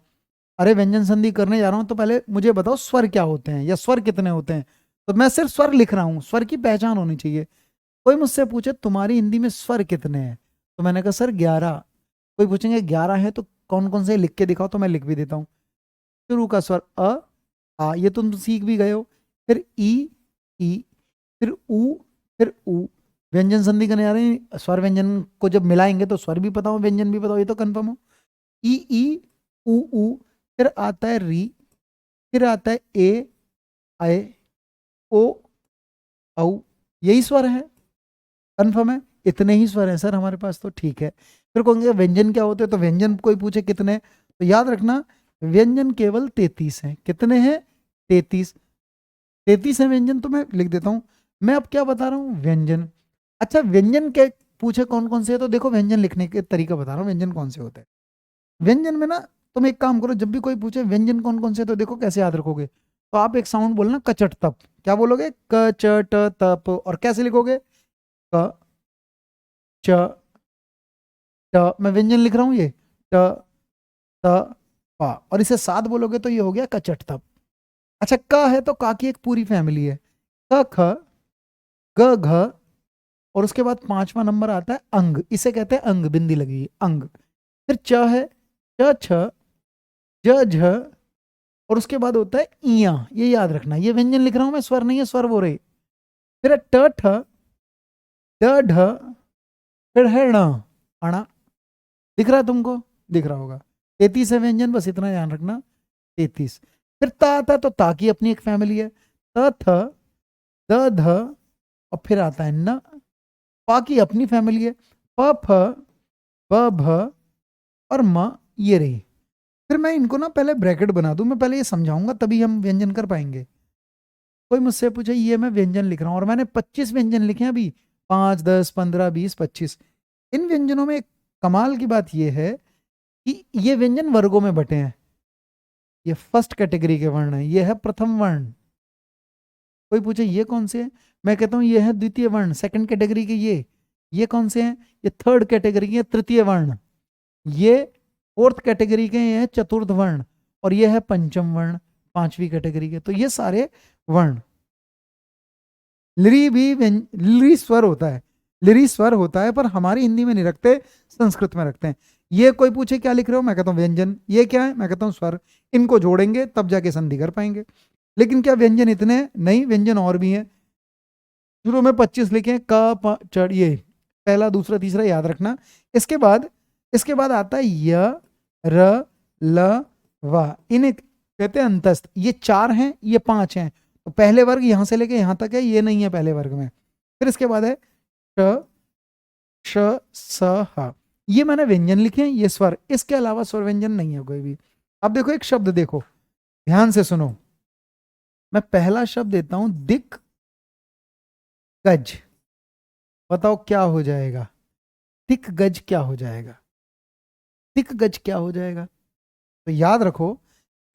अरे व्यंजन संधि करने जा रहा हूं तो पहले मुझे बताओ स्वर क्या होते हैं या स्वर कितने होते हैं। तो मैं सिर्फ स्वर लिख रहा हूं, स्वर की पहचान होनी चाहिए। कोई मुझसे पूछे तुम्हारी हिंदी में स्वर कितने हैं, तो मैंने कहा सर 11। कोई पूछेंगे 11 है तो कौन कौन से लिख के दिखाओ, तो मैं लिख भी देता हूँ। शुरू का स्वर अ, आ, ये तुम सीख भी गए हो। फिर ई, फिर ऊ, फिर ऊ। व्यंजन संधि करने जा रहे हैं, स्वर व्यंजन को जब मिलाएंगे तो स्वर भी पता हो, व्यंजन भी पता हो, ये तो कंफर्म हो। ई, ऊ, फिर आता है री, फिर आता है ए, आए, ओ, औ। यही स्वर है, कंफर्म है। इतने ही स्वर हैं सर हमारे पास, तो ठीक है। फिर कहोगे व्यंजन क्या होते हैं, तो व्यंजन कोई पूछे कितने, तो याद रखना व्यंजन केवल 33 हैं। कितने हैं? 33। 33 है व्यंजन, तो मैं लिख देता हूं। मैं अब क्या बता रहा हूं? व्यंजन। अच्छा व्यंजन के पूछे कौन कौन से है, तो देखो व्यंजन लिखने के तरीका बता रहा हूँ, व्यंजन कौन से होते हैं। व्यंजन में ना तुम एक काम करो, जब भी कोई पूछे व्यंजन कौन कौन से, तो देखो कैसे याद रखोगे। तो आप एक साउंड बोलना कचट तप। क्या बोलोगे? क च ट तप। और कैसे लिखोगे? क च ट, मैं व्यंजन लिख रहा हूं ये, ट त पा, और इसे साथ बोलोगे तो ये हो गया कचट तप। अच्छा क है तो का की एक पूरी फैमिली है, क ख ग घ, और उसके बाद पांचवा नंबर आता है अंग, इसे कहते हैं अंग, बिंदी लगी है, अंग। फिर च है, च छ ज झ, और उसके बाद होता है इया, ये याद रखना, ये व्यंजन लिख रहा हूं मैं, स्वर नहीं है, स्वर बोल रहे। फिर है ट ठ ड ढ, फिर है ण अणा। दिख रहा है तुमको? दिख रहा होगा। 33 है व्यंजन, बस इतना ध्यान रखना, 33। फिर ता आता है, तो ता की अपनी एक फैमिली है, त थ द ध, और फिर आता है न, पा की अपनी फैमिली है, प फ ब भ और म, ये रही। फिर मैं इनको ना पहले ब्रैकेट बना दूं, मैं पहले ये समझाऊंगा तभी हम व्यंजन कर पाएंगे। कोई मुझसे पूछे, ये मैं व्यंजन लिख रहा हूं और मैंने 25 व्यंजन लिखे हैं अभी, 5 10 15 20 25। इन व्यंजनों में एक कमाल की बात यह है कि ये व्यंजन वर्गों में बटे हैं। ये फर्स्ट कैटेगरी के वर्ण है, ये है प्रथम वर्ण। कोई पूछे ये कौन से हैं, मैं कहता हूं ये है द्वितीय वर्ण, सेकंड कैटेगरी के। ये कौन से हैं? ये थर्ड कैटेगरी के, तृतीय वर्ण। ये फोर्थ कैटेगरी के, ये है चतुर्थ वर्ण, और ये है पंचम वर्ण, पांचवी कैटेगरी के। तो ये सारे वर्ण। लिरी भी लिरी स्वर होता है, लिरी स्वर होता है, पर हमारी हिंदी में नहीं रखते, संस्कृत में रखते हैं। ये कोई पूछे क्या लिख रहे हो, मैं कहता हूं व्यंजन। ये क्या है? मैं कहता हूं स्वर। इनको जोड़ेंगे तब जाके संधि कर पाएंगे। लेकिन क्या व्यंजन इतने? नहीं, व्यंजन और भी हैं। शुरू में 25 लिखे, क चढ़, ये पहला दूसरा तीसरा याद रखना। इसके बाद आता है य र ल व, इन्हें कहते हैं अंतस्थ। ये 4 हैं, ये 5 हैं, तो पहले वर्ग यहां से लेके यहां तक है, ये नहीं है पहले वर्ग में। फिर इसके बाद है श श स ह, ये मैंने व्यंजन लिखे हैं, ये स्वर। इसके अलावा स्वर व्यंजन नहीं है कोई भी। अब देखो एक शब्द, देखो ध्यान से सुनो। मैं पहला शब्द देता हूं दिक गज, बताओ क्या हो जाएगा? दिक गज क्या हो जाएगा? दिक गज क्या हो जाएगा? तो याद रखो,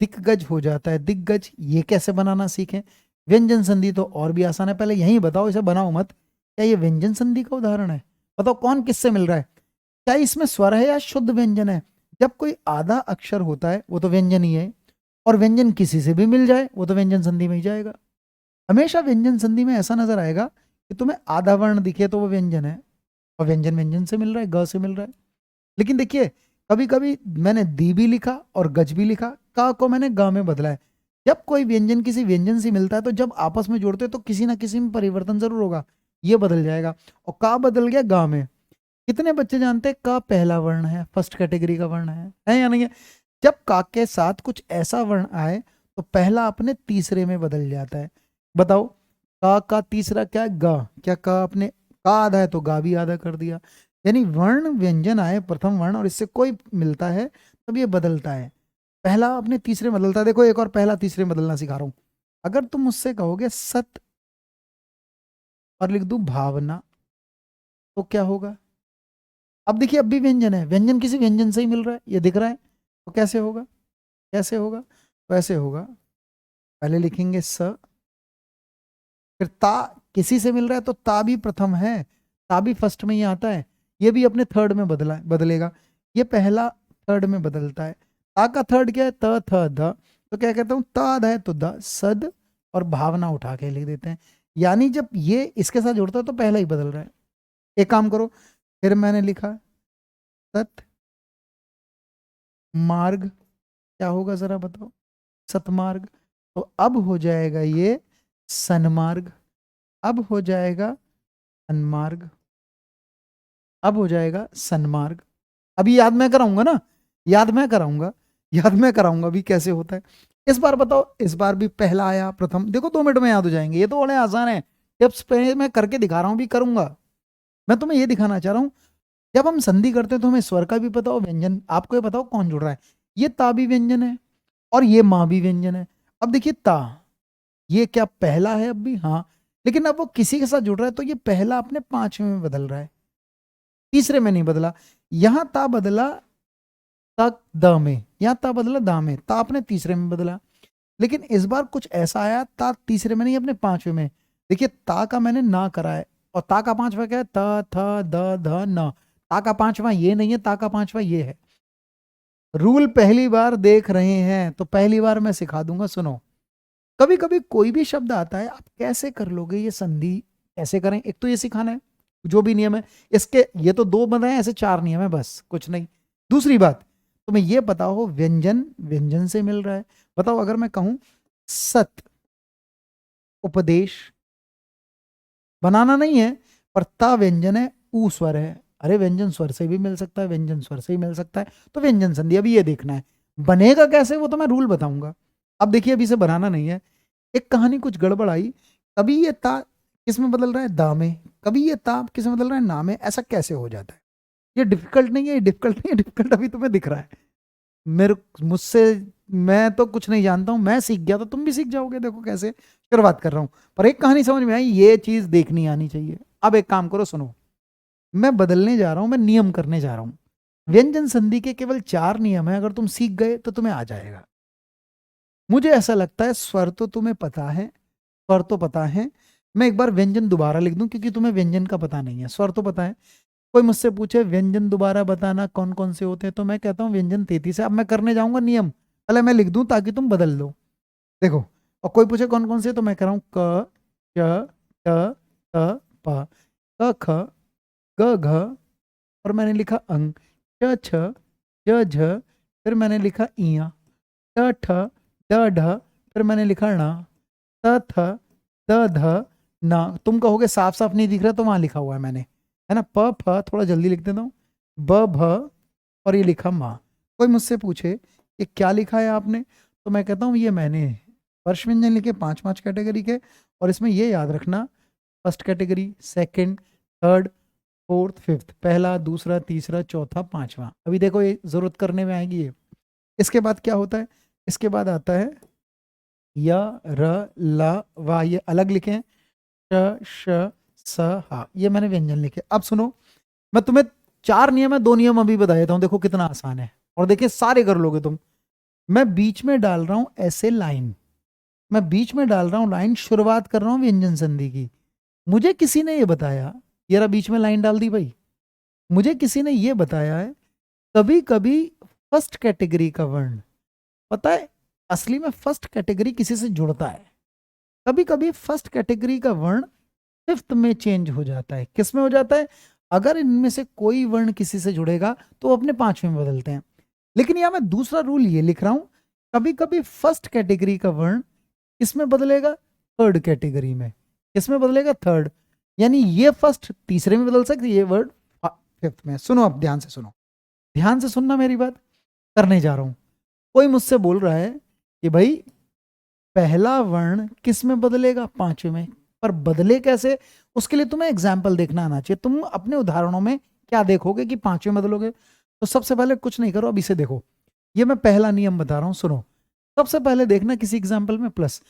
दिग्गज हो जाता है दिग्गज। ये कैसे बनाना सीखें? व्यंजन संधि तो और भी आसान है, पहले यही बताओ, इसे बनाओ मत। क्या ये व्यंजन संधि का उदाहरण है? बताओ कौन किससे मिल रहा है? क्या इसमें स्वर है या शुद्ध व्यंजन है? जब कोई आधा अक्षर होता है वो तो व्यंजन ही है, और व्यंजन किसी से भी मिल जाए वो तो व्यंजन संधि में ही जाएगा। हमेशा व्यंजन संधि में ऐसा नजर आएगा कि तुम्हें आधा वर्ण दिखे तो वो व्यंजन है, और व्यंजन व्यंजन से मिल रहा है, ग से मिल रहा है। लेकिन देखिए, कभी कभी मैंने दी भी लिखा और गज भी लिखा, का को मैंने गा में बदला है। जब कोई व्यंजन किसी व्यंजन से मिलता है, तो जब आपस में जोड़ते हैं तो किसी ना किसी में परिवर्तन जरूर होगा, ये बदल जाएगा, और का बदल गया गा में। कितने बच्चे जानते हैं का पहला वर्ण है, फर्स्ट कैटेगरी का वर्ण है या नहीं है? जब का के साथ कुछ ऐसा वर्ण आए तो पहला अपने तीसरे में बदल जाता है। बताओ, का तीसरा क्या है? गा। क्या का अपने का आधा है तो गा भी आधा कर दिया। यानी वर्ण व्यंजन आए प्रथम वर्ण और इससे कोई मिलता है तब ये बदलता है, पहला अपने तीसरे में बदलता है। देखो एक और पहला तीसरे में बदलना सिखा रहा हूं। अगर तुम मुझसे कहोगे सत और लिख दूं भावना, तो क्या होगा? अब देखिए, अब भी व्यंजन है, व्यंजन किसी व्यंजन से ही मिल रहा है, ये दिख रहा है, तो कैसे होगा? कैसे होगा? तो ऐसे होगा, पहले लिखेंगे स, फिर ता, किसी से मिल रहा है तो ता भी प्रथम है, ता भी फर्स्ट में ही आता है, ये भी अपने थर्ड में बदलेगा। ये पहला थर्ड में बदलता है। ता का थर्ड क्या है? त थ द, तो क्या कहता हूं, ता है तो द, सद, और भावना उठा के लिख देते हैं। यानी जब ये इसके साथ जुड़ता है तो पहला ही बदल रहा है। एक काम करो, फिर मैंने लिखा सत मार्ग, क्या होगा जरा बताओ? सतमार्ग। तो अब हो जाएगा ये सन्मार्ग, अब हो जाएगा सन्मार्ग, अब हो जाएगा सन्मार्ग। अभी याद मैं कराऊंगा ना, याद मैं कराऊंगा, याद मैं कराऊंगा अभी कैसे होता है। इस बार बताओ, इस बार भी पहला आया प्रथम, देखो 2 मिनट में याद हो जाएंगे, ये तो बड़े आसान है। टिप्स पे मैं करके दिखा रहा हूं, भी करूंगा। मैं तुम्हें ये दिखाना चाह रहा हूं, जब हम संधि करते हैं तो हमें स्वर का भी पता हो, व्यंजन आपको ये बताओ कौन जुड़ रहा है। ये ता भी व्यंजन है और ये माँ भी व्यंजन है। अब देखिए ता, ये क्या पहला है अब भी, हाँ, लेकिन अब वो किसी के साथ जुड़ रहा है तो ये पहला अपने पांचवें में बदल रहा है, तीसरे में नहीं बदला। यहां ता बदला तक द में, यहां ता बदला दा में, ता अपने तीसरे में बदला। लेकिन इस बार कुछ ऐसा आया, ता तीसरे में नहीं अपने पांचवें में। देखिए ता का मैंने ना करा है, और ता का पांचवा क्या है, त थ द ध न। ता का पांचवा ये नहीं है, ता का पांचवा ये है। रूल पहली बार देख रहे हैं तो पहली बार मैं सिखा दूंगा, सुनो। कभी कभी कोई भी शब्द आता है, आप कैसे कर लोगे ये संधि, कैसे करें, एक तो ये सिखाना है जो भी नियम है इसके, ये तो दो बनाए, ऐसे चार नियम है बस, कुछ नहीं। दूसरी बात, तुम्हें ये पता हो व्यंजन व्यंजन से मिल रहा है। बताओ अगर मैं कहूं सत उपदेश, बनाना नहीं है, पर ता व्यंजन है, ऊ स्वर है। अरे व्यंजन स्वर से भी मिल सकता है, व्यंजन स्वर से ही मिल सकता है, तो व्यंजन संधि। अभी ये देखना है बनेगा कैसे, वो तो मैं रूल बताऊंगा। अब देखिए अभी से बनाना नहीं है। एक कहानी कुछ गड़बड़ आई, कभी ये ता किस में बदल रहा है, दा में, कभी ये ता किस में बदल रहा है, ना में। ऐसा कैसे हो जाता है? ये डिफिकल्ट नहीं है, ये डिफिकल्ट नहीं है, डिफिकल्ट अभी तुम्हें दिख रहा है। मेरे मुझसे, मैं तो कुछ नहीं जानता हूं, मैं सीख गया तो तुम भी सीख जाओगे। देखो कैसे शुरुआत कर रहा हूं, पर एक कहानी समझ में आई, ये चीज देखनी आनी चाहिए। अब एक काम करो, सुनो, मैं बदलने जा रहा हूं, मैं नियम करने जा रहा हूं। व्यंजन संधि के केवल चार नियम है, अगर तुम सीख गए तो तुम्हें आ जाएगा। मुझे ऐसा लगता है स्वर तो तुम्हें पता है, स्वर तो पता है। मैं एक बार व्यंजन दोबारा लिख दूं, क्योंकि तुम्हें व्यंजन का पता नहीं है, स्वर तो पता है। कोई मुझसे पूछे व्यंजन दोबारा बताना कौन कौन से होते हैं, तो मैं कहता हूँ व्यंजन 33 है। अब मैं करने जाऊंगा नियम, पहले मैं लिख दूं ताकि तुम बदल लो। देखो, और कोई पूछे कौन कौन से, तो मैं कह रहा हूँ क च ट त प, क ख ग घ, और मैंने लिखा अंग, च छ ज झ, फिर मैंने लिखा इया, ट ठ ड ढ, फिर मैंने लिखा ण, त थ द ध न। तुम कहोगे साफ साफ नहीं दिख रहा, तो वहां लिखा हुआ है मैंने, है ना। प फ थोड़ा जल्दी लिख देता हूँ, ब भ, और ये लिखा माँ। कोई मुझसे पूछे ये क्या लिखा है आपने, तो मैं कहता हूँ ये मैंने स्पर्श व्यंजन लिखे पांच पांच कैटेगरी के, और इसमें ये याद रखना, first category, second, third, fourth, fifth, पहला, दूसरा, तीसरा, चौथा, पांचवा। अभी देखो ये जरूरत करने में आएगी ये। इसके बाद क्या होता है, इसके बाद आता है य र ल वा, ये अलग लिखे हैं, श श स हा, ये मैंने व्यंजन लिखे। अब सुनो, मैं तुम्हें चार नियम है, दो नियम अभी बता देता हूं, देखो कितना आसान है, और देखिए सारे कर लोगे तुम। मैं बीच में डाल रहा हूं ऐसे लाइन, मैं बीच में डाल रहा हूं लाइन, शुरुआत कर रहा हूं व्यंजन संधि की। मुझे किसी ने ये बताया, ये रहा बीच में लाइन डाल दी भाई, मुझे किसी ने ये बताया है, कभी कभी फर्स्ट कैटेगरी का वर्ण, पता है असली में फर्स्ट कैटेगरी किसी से जुड़ता है, कभी कभी फर्स्ट कैटेगरी का वर्ण फिफ्थ में चेंज हो जाता है। किस में हो जाता है? अगर इनमें से कोई वर्ण किसी से जुड़ेगा तो वो अपने पांचवें में बदलते हैं। लेकिन यहां मैं दूसरा रूल ये लिख रहा हूं, कभी कभी फर्स्ट कैटेगरी का वर्ण इसमें बदलेगा, थर्ड कैटेगरी में, इसमें बदलेगा थर्ड, यानी ये फर्स्ट तीसरे में बदल सकते, ये वर्ड फिफ्थ में। सुनो अब ध्यान से सुनो, ध्यान से सुनना मेरी बात, करने जा रहा हूं। कोई मुझसे बोल रहा है कि भाई पहला वर्ण किस में बदलेगा, पांचवें में, पर बदले कैसे, उसके लिए तुम्हें एग्जाम्पल देखना आना चाहिए। तुम अपने उदाहरणों में क्या देखोगे कि पांचवें में बदलोगे, तो सबसे पहले कुछ नहीं करो, अब इसे देखो, ये मैं पहला नियम बता रहा हूं, सुनो। सबसे पहले देखना किसी एग्जाम्पल में प्लस,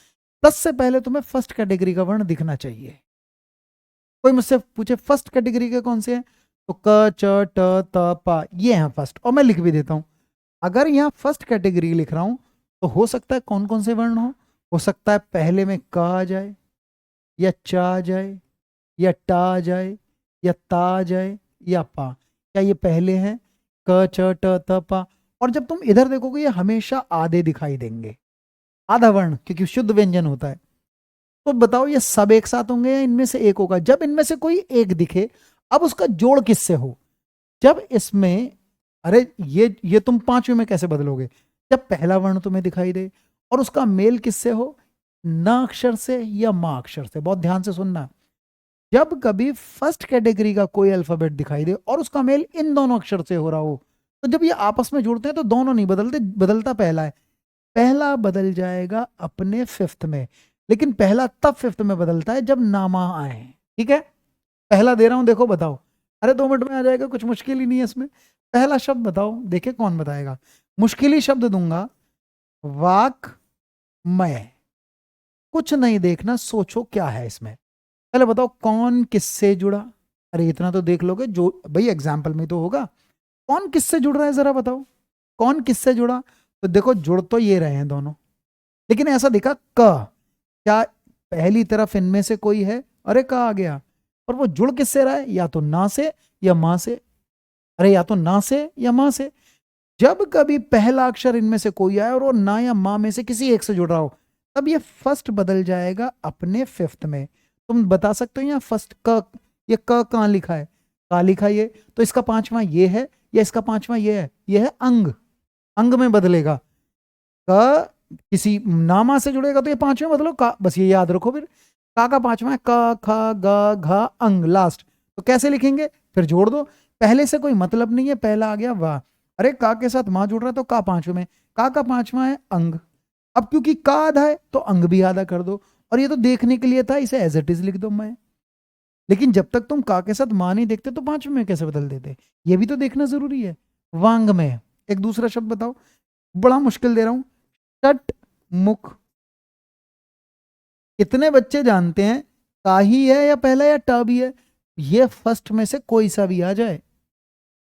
प्लस से पहले तुम्हें फर्स्ट कैटेगरी का वर्ण दिखना चाहिए। कोई मुझसे पूछे फर्स्ट कैटेगरी के कौन से हैं, तो क च ट त प, ये हैं फर्स्ट, और मैं लिख भी देता हूं। अगर यहाँ फर्स्ट कैटेगरी लिख रहा हूं तो हो सकता है कौन कौन से वर्ण हो सकता है पहले में क आ जाए, या च आ जाए, या टा आ जाए, या ता आ जाए, या पा। क्या ये पहले हैं, क च ट त पा? और जब तुम इधर देखोगे ये हमेशा आधे दिखाई देंगे, आधा वर्ण, क्योंकि शुद्ध व्यंजन होता है। तो बताओ ये सब एक साथ होंगे या इनमें से एक होगा? जब इनमें से कोई एक दिखे, अब उसका जोड़ किससे हो, जब इसमें, अरे ये तुम पांचवें में कैसे बदलोगे, जब पहला वर्ण तुम्हें दिखाई दे और उसका मेल किससे हो, न अक्षर से या मा अक्षर से। बहुत ध्यान से सुनना, जब कभी फर्स्ट कैटेगरी का कोई अल्फाबेट दिखाई दे और उसका मेल इन दोनों अक्षर से हो रहा हो, तो जब ये आपस में जुड़ते हैं तो दोनों नहीं बदलते, बदलता पहला है। पहला बदल जाएगा अपने फिफ्थ में, लेकिन पहला तब फिफ्थ में बदलता है जब नामा आए। ठीक है, पहला दे रहा हूं, देखो बताओ, अरे 2 मिनट में आ जाएगा, कुछ मुश्किल ही नहीं है इसमें। पहला शब्द बताओ, देखे कौन बताएगा। मुश्किल ही शब्द दूंगा, वाक्मय। कुछ नहीं देखना, सोचो क्या है इसमें। पहले बताओ कौन किससे जुड़ा। अरे इतना तो देख लोगे, जो भाई एग्जाम्पल में तो होगा। कौन किससे जुड़ रहा है जरा बताओ, कौन किससे जुड़ा। तो देखो जुड़ तो ये रहे हैं दोनों, लेकिन ऐसा दिखा क, क्या पहली तरफ इनमें से कोई है, अरे क आ गया। पर वो जुड़ किससे रहा है, या तो ना से या मां से। अरे या तो ना से या मां से। जब कभी पहला अक्षर इनमें से कोई आए और वो ना या मां में से किसी एक से जुड़ रहा हो, तब ये फर्स्ट बदल जाएगा अपने फिफ्थ में। तुम बता सकते हो यहाँ फर्स्ट क, ये क कहाँ लिखा है, का लिखा ये, तो इसका पांचवा ये है या इसका पांचवा ये है, ये है अंग। अंग में बदलेगा। क किसी नामा से जुड़ेगा तो ये पांचवें बदलो का, बस ये याद रखो। फिर का पांचवा है, क ख ग घ अंग लास्ट। तो कैसे लिखेंगे, फिर जोड़ दो। पहले से कोई मतलब नहीं है, पहला आ गया वाह। अरे का के साथ मां जुड़ रहा है तो का पांचवें में, का पांचवा है अंग। अब क्योंकि का आधा है तो अंग भी आधा कर दो। और ये तो देखने के लिए था, इसे एज इट इज लिख दो मैं। लेकिन जब तक तुम का के साथ मां नहीं देखते तो पांचवें में कैसे बदल देते, ये भी तो देखना जरूरी है। वांग में एक दूसरा शब्द बताओ, बड़ा मुश्किल दे रहा हूं। षट मुख। कितने बच्चे जानते हैं का ही है या पहला या टा भी है। ये फर्स्ट में से कोई सा भी आ जाए,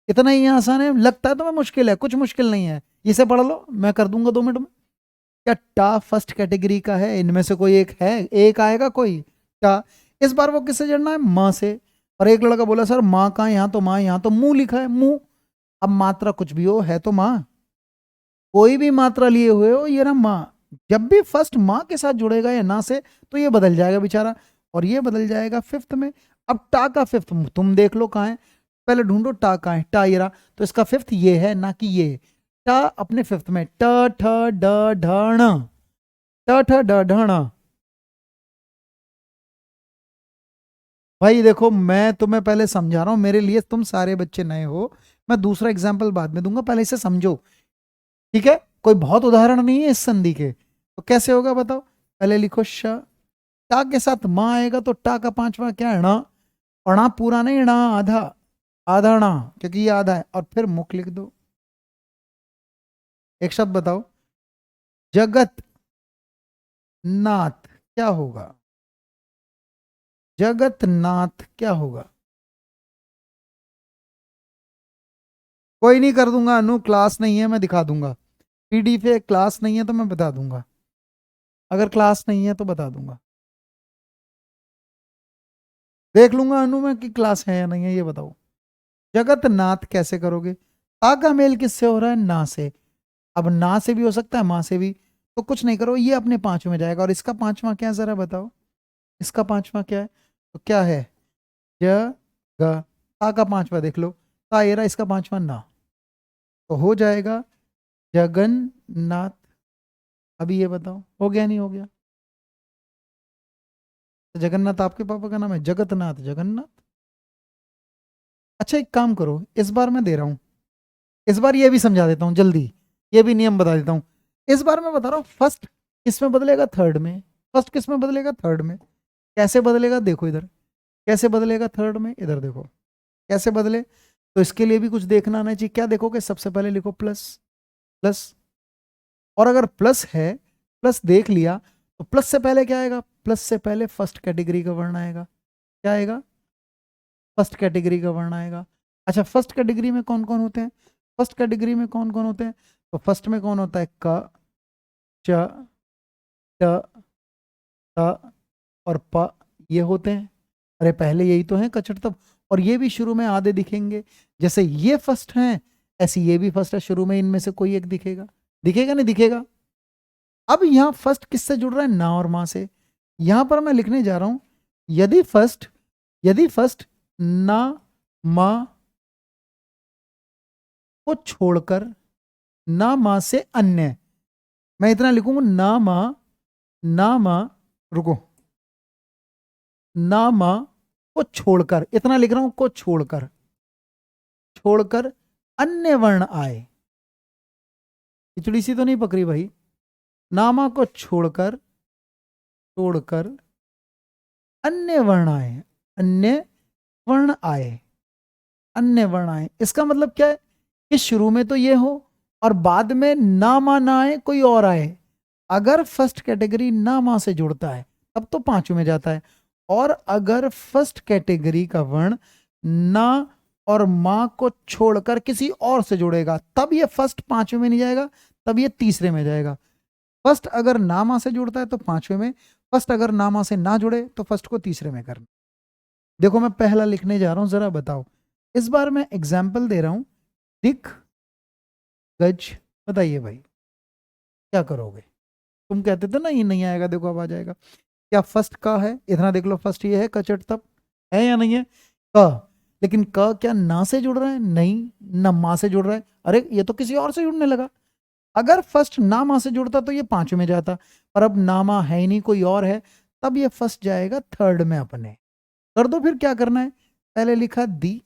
इतना ही आसान है। लगता है तुम्हें मुश्किल है, कुछ मुश्किल नहीं है। इसे पढ़ लो, मैं कर दूंगा 2 मिनट में। क्या टा फर्स्ट कैटेगरी का है, इनमें से कोई एक है, एक आएगा कोई टा। इस बार वो किससे जड़ना है, माँ से। और एक लड़का बोला सर माँ का, यहाँ तो माँ, यहाँ तो मुंह लिखा है, मुंह। अब मात्रा कुछ भी हो, है तो माँ। कोई भी मात्रा लिए हुए हो, ये ना माँ। जब भी फर्स्ट माँ के साथ जुड़ेगा या ना से, तो ये बदल जाएगा बेचारा। और ये बदल जाएगा फिफ्थ में। अब टा का फिफ्थ तुम देख लो कहाँ है, पहले ढूंढो टा कहाँ है। टा ये रहा, तो इसका फिफ्थ ये है, ना कि ये। टा अपने फिफ्थ में, ट ठ ड ढ ण, ट ठ ड ढ ण। भाई देखो मैं तुम्हें पहले समझा रहा हूं, मेरे लिए तुम सारे बच्चे नए हो। मैं दूसरा एग्जाम्पल बाद में दूंगा, पहले इसे समझो। ठीक है, कोई बहुत उदाहरण नहीं है इस संधि के, तो कैसे होगा बताओ। पहले लिखो श, टा के साथ मां आएगा तो टा का पांचवा क्या है, णा। अणा पूरा नहीं, णा आधा, आधा णा, क्योंकि ये आधा है। और फिर मुख लिख दो। एक शब्द बताओ, जगत नाथ क्या होगा, जगत नाथ क्या होगा। कोई नहीं, कर दूंगा अनु, क्लास नहीं है मैं दिखा दूंगा। पीडी पे क्लास नहीं है तो मैं बता दूंगा, अगर क्लास नहीं है तो बता दूंगा। देख लूंगा अनु में कि क्लास है या नहीं है, ये बताओ। जगत नाथ कैसे करोगे, आ का मेल किससे हो रहा है, ना से। अब ना से भी हो सकता है, मां से भी। तो कुछ नहीं करो, ये अपने पांचवें में जाएगा। और इसका पांचवा क्या है जरा बताओ, इसका पांचवा क्या है, तो क्या है, ज ग। आ का पांचवा देख लो, ता ये रहा, इसका पांचवा ना। तो हो जाएगा जगन्नाथ। अभी ये बताओ हो गया नहीं हो गया। तो जगन्नाथ आपके पापा का नाम है, जगतनाथ, जगन्नाथ। अच्छा एक काम करो, इस बार मैं दे रहा हूं, इस बार ये भी समझा देता हूं जल्दी, ये भी नियम बता देता हूं। इस बार मैं बता रहा हूं, फर्स्ट किसमें बदलेगा, थर्ड में। फर्स्ट किसमें बदलेगा, थर्ड में। कैसे बदलेगा देखो इधर, कैसे बदलेगा थर्ड में, इधर देखो कैसे बदले। तो इसके लिए भी कुछ देखना आना चाहिए। क्या देखोगे, सबसे पहले लिखो प्लस, प्लस। और अगर प्लस है, प्लस देख लिया, तो प्लस से पहले क्या आएगा, प्लस से पहले फर्स्ट कैटेगरी का वर्ण आएगा। क्या आएगा, फर्स्ट कैटेगरी का वर्ण आएगा। अच्छा फर्स्ट कैटेगरी में कौन कौन होते हैं, फर्स्ट कैटेगरी में कौन कौन होते हैं, तो फर्स्ट में कौन होता है, क, च, ट, त और प, ये होते हैं। अरे पहले यही तो है कचट तब। और ये भी शुरू में आधे दिखेंगे, जैसे ये फर्स्ट हैं, ऐसे ये भी फर्स्ट है, शुरू में इनमें से कोई एक दिखेगा। दिखेगा नहीं दिखेगा। अब यहां फर्स्ट किससे जुड़ रहा है, ना और मां से। यहां पर मैं लिखने जा रहा हूं, यदि फर्स्ट, यदि फर्स्ट ना मां को छोड़कर, ना मां से अन्य, मैं इतना लिखूंगा, ना मां, ना मां, रुको, ना मां को छोड़कर, इतना लिख रहा हूं, को छोड़कर, छोड़कर अन्य वर्ण आए। खिचड़ी सी तो नहीं पकड़ी भाई। नामा को छोड़कर, छोड़कर अन्य वर्ण आए, अन्य वर्ण आए। अन्य वर्ण आए। इसका मतलब क्या है कि शुरू में तो ये हो और बाद में ना मा ना आए, कोई और आए। अगर फर्स्ट कैटेगरी ना मा से जुड़ता है तब तो पांचवें में जाता है, और अगर फर्स्ट कैटेगरी का वर्ण ना और मां को छोड़कर किसी और से जुड़ेगा तब ये फर्स्ट पांचवें में नहीं जाएगा, तब ये तीसरे में जाएगा। फर्स्ट अगर ना मां से जुड़ता है तो पांचवें में, फर्स्ट अगर ना मां से ना जुड़े तो फर्स्ट को तीसरे में करना। देखो मैं पहला लिखने जा रहा हूं, जरा बताओ। इस बार मैं एग्जाम्पल दे रहा हूं, दिख गज। बताइए भाई क्या करोगे? तुम कहते थे ना ये नहीं आएगा, देखो अब आ जाएगा। क्या फर्स्ट का है? इतना देख लो, फर्स्ट ये है कचट, तब है या नहीं है क। लेकिन क क्या ना से जुड़ रहा है? नहीं, न मां से जुड़ रहा है। अरे ये तो किसी और से जुड़ने लगा। अगर फर्स्ट ना मां से जुड़ता तो ये पांचवें में जाता, पर अब ना मां है ही नहीं, कोई और है, तब ये फर्स्ट जाएगा थर्ड में अपने। कर दो फिर, क्या करना है। पहले लिखा दी,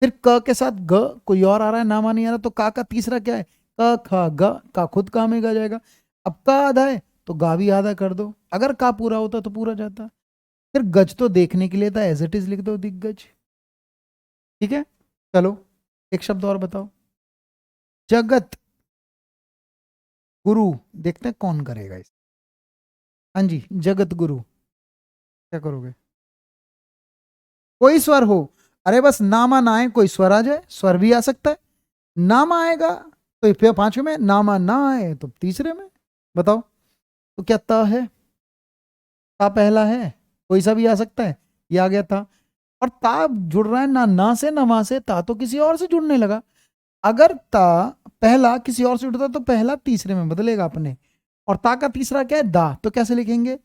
फिर क के साथ ग, कोई और आ रहा है, नामा नहीं आ रहा, तो का तीसरा क्या है? क ख ग, का खुद का में गा जाएगा। अब का आधा है तो गा भी आधा कर दो, अगर का पूरा होता तो पूरा जाता। फिर गज तो देखने के लिए था, एज इट इज लिख दो, दिग्गज। ठीक है, चलो एक शब्द और बताओ। जगत गुरु, देखते हैं कौन करेगा इस। हाँ जी, जगत गुरु, क्या करोगे? कोई स्वर हो, अरे बस नामा ना आए, कोई स्वर आ जाए, स्वर भी आ सकता है। नामा आएगा तो फिर पांचवें में, नामा ना आए तो तीसरे में। बताओ तो क्या त है? ता पहला है, कोई सा भी आ सकता है, ये आ गया था। और ता जुड़ रहा है ना से ना मा से, ता तो किसी और से जुड़ने लगा। अगर ता पहला किसी और से जुड़ता तो पहला तीसरे में बदलेगा अपने। और ता का तीसरा क्या है? दा, तो कैसे लिखेंगे?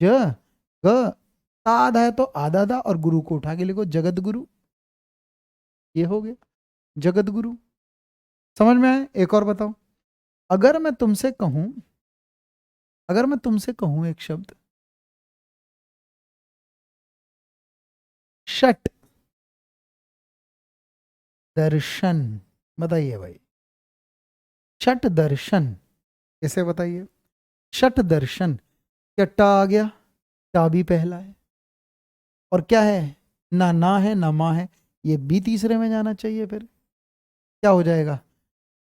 ज ग, ता आधा है तो आधा दा, और गुरु को उठा के लिखो जगत गुरु। ये हो गया जगत गुरु। समझ में आए? एक और बताओ। अगर मैं तुमसे कहूं, अगर मैं तुमसे कहूं एक शब्द शट दर्शन, बताइए भाई। छठ दर्शन, कैसे बताइए? छठ दर्शन, क्या टा आ गया? टा भी पहला है, और क्या है? ना है ना माँ है, ये भी तीसरे में जाना चाहिए। फिर क्या हो जाएगा?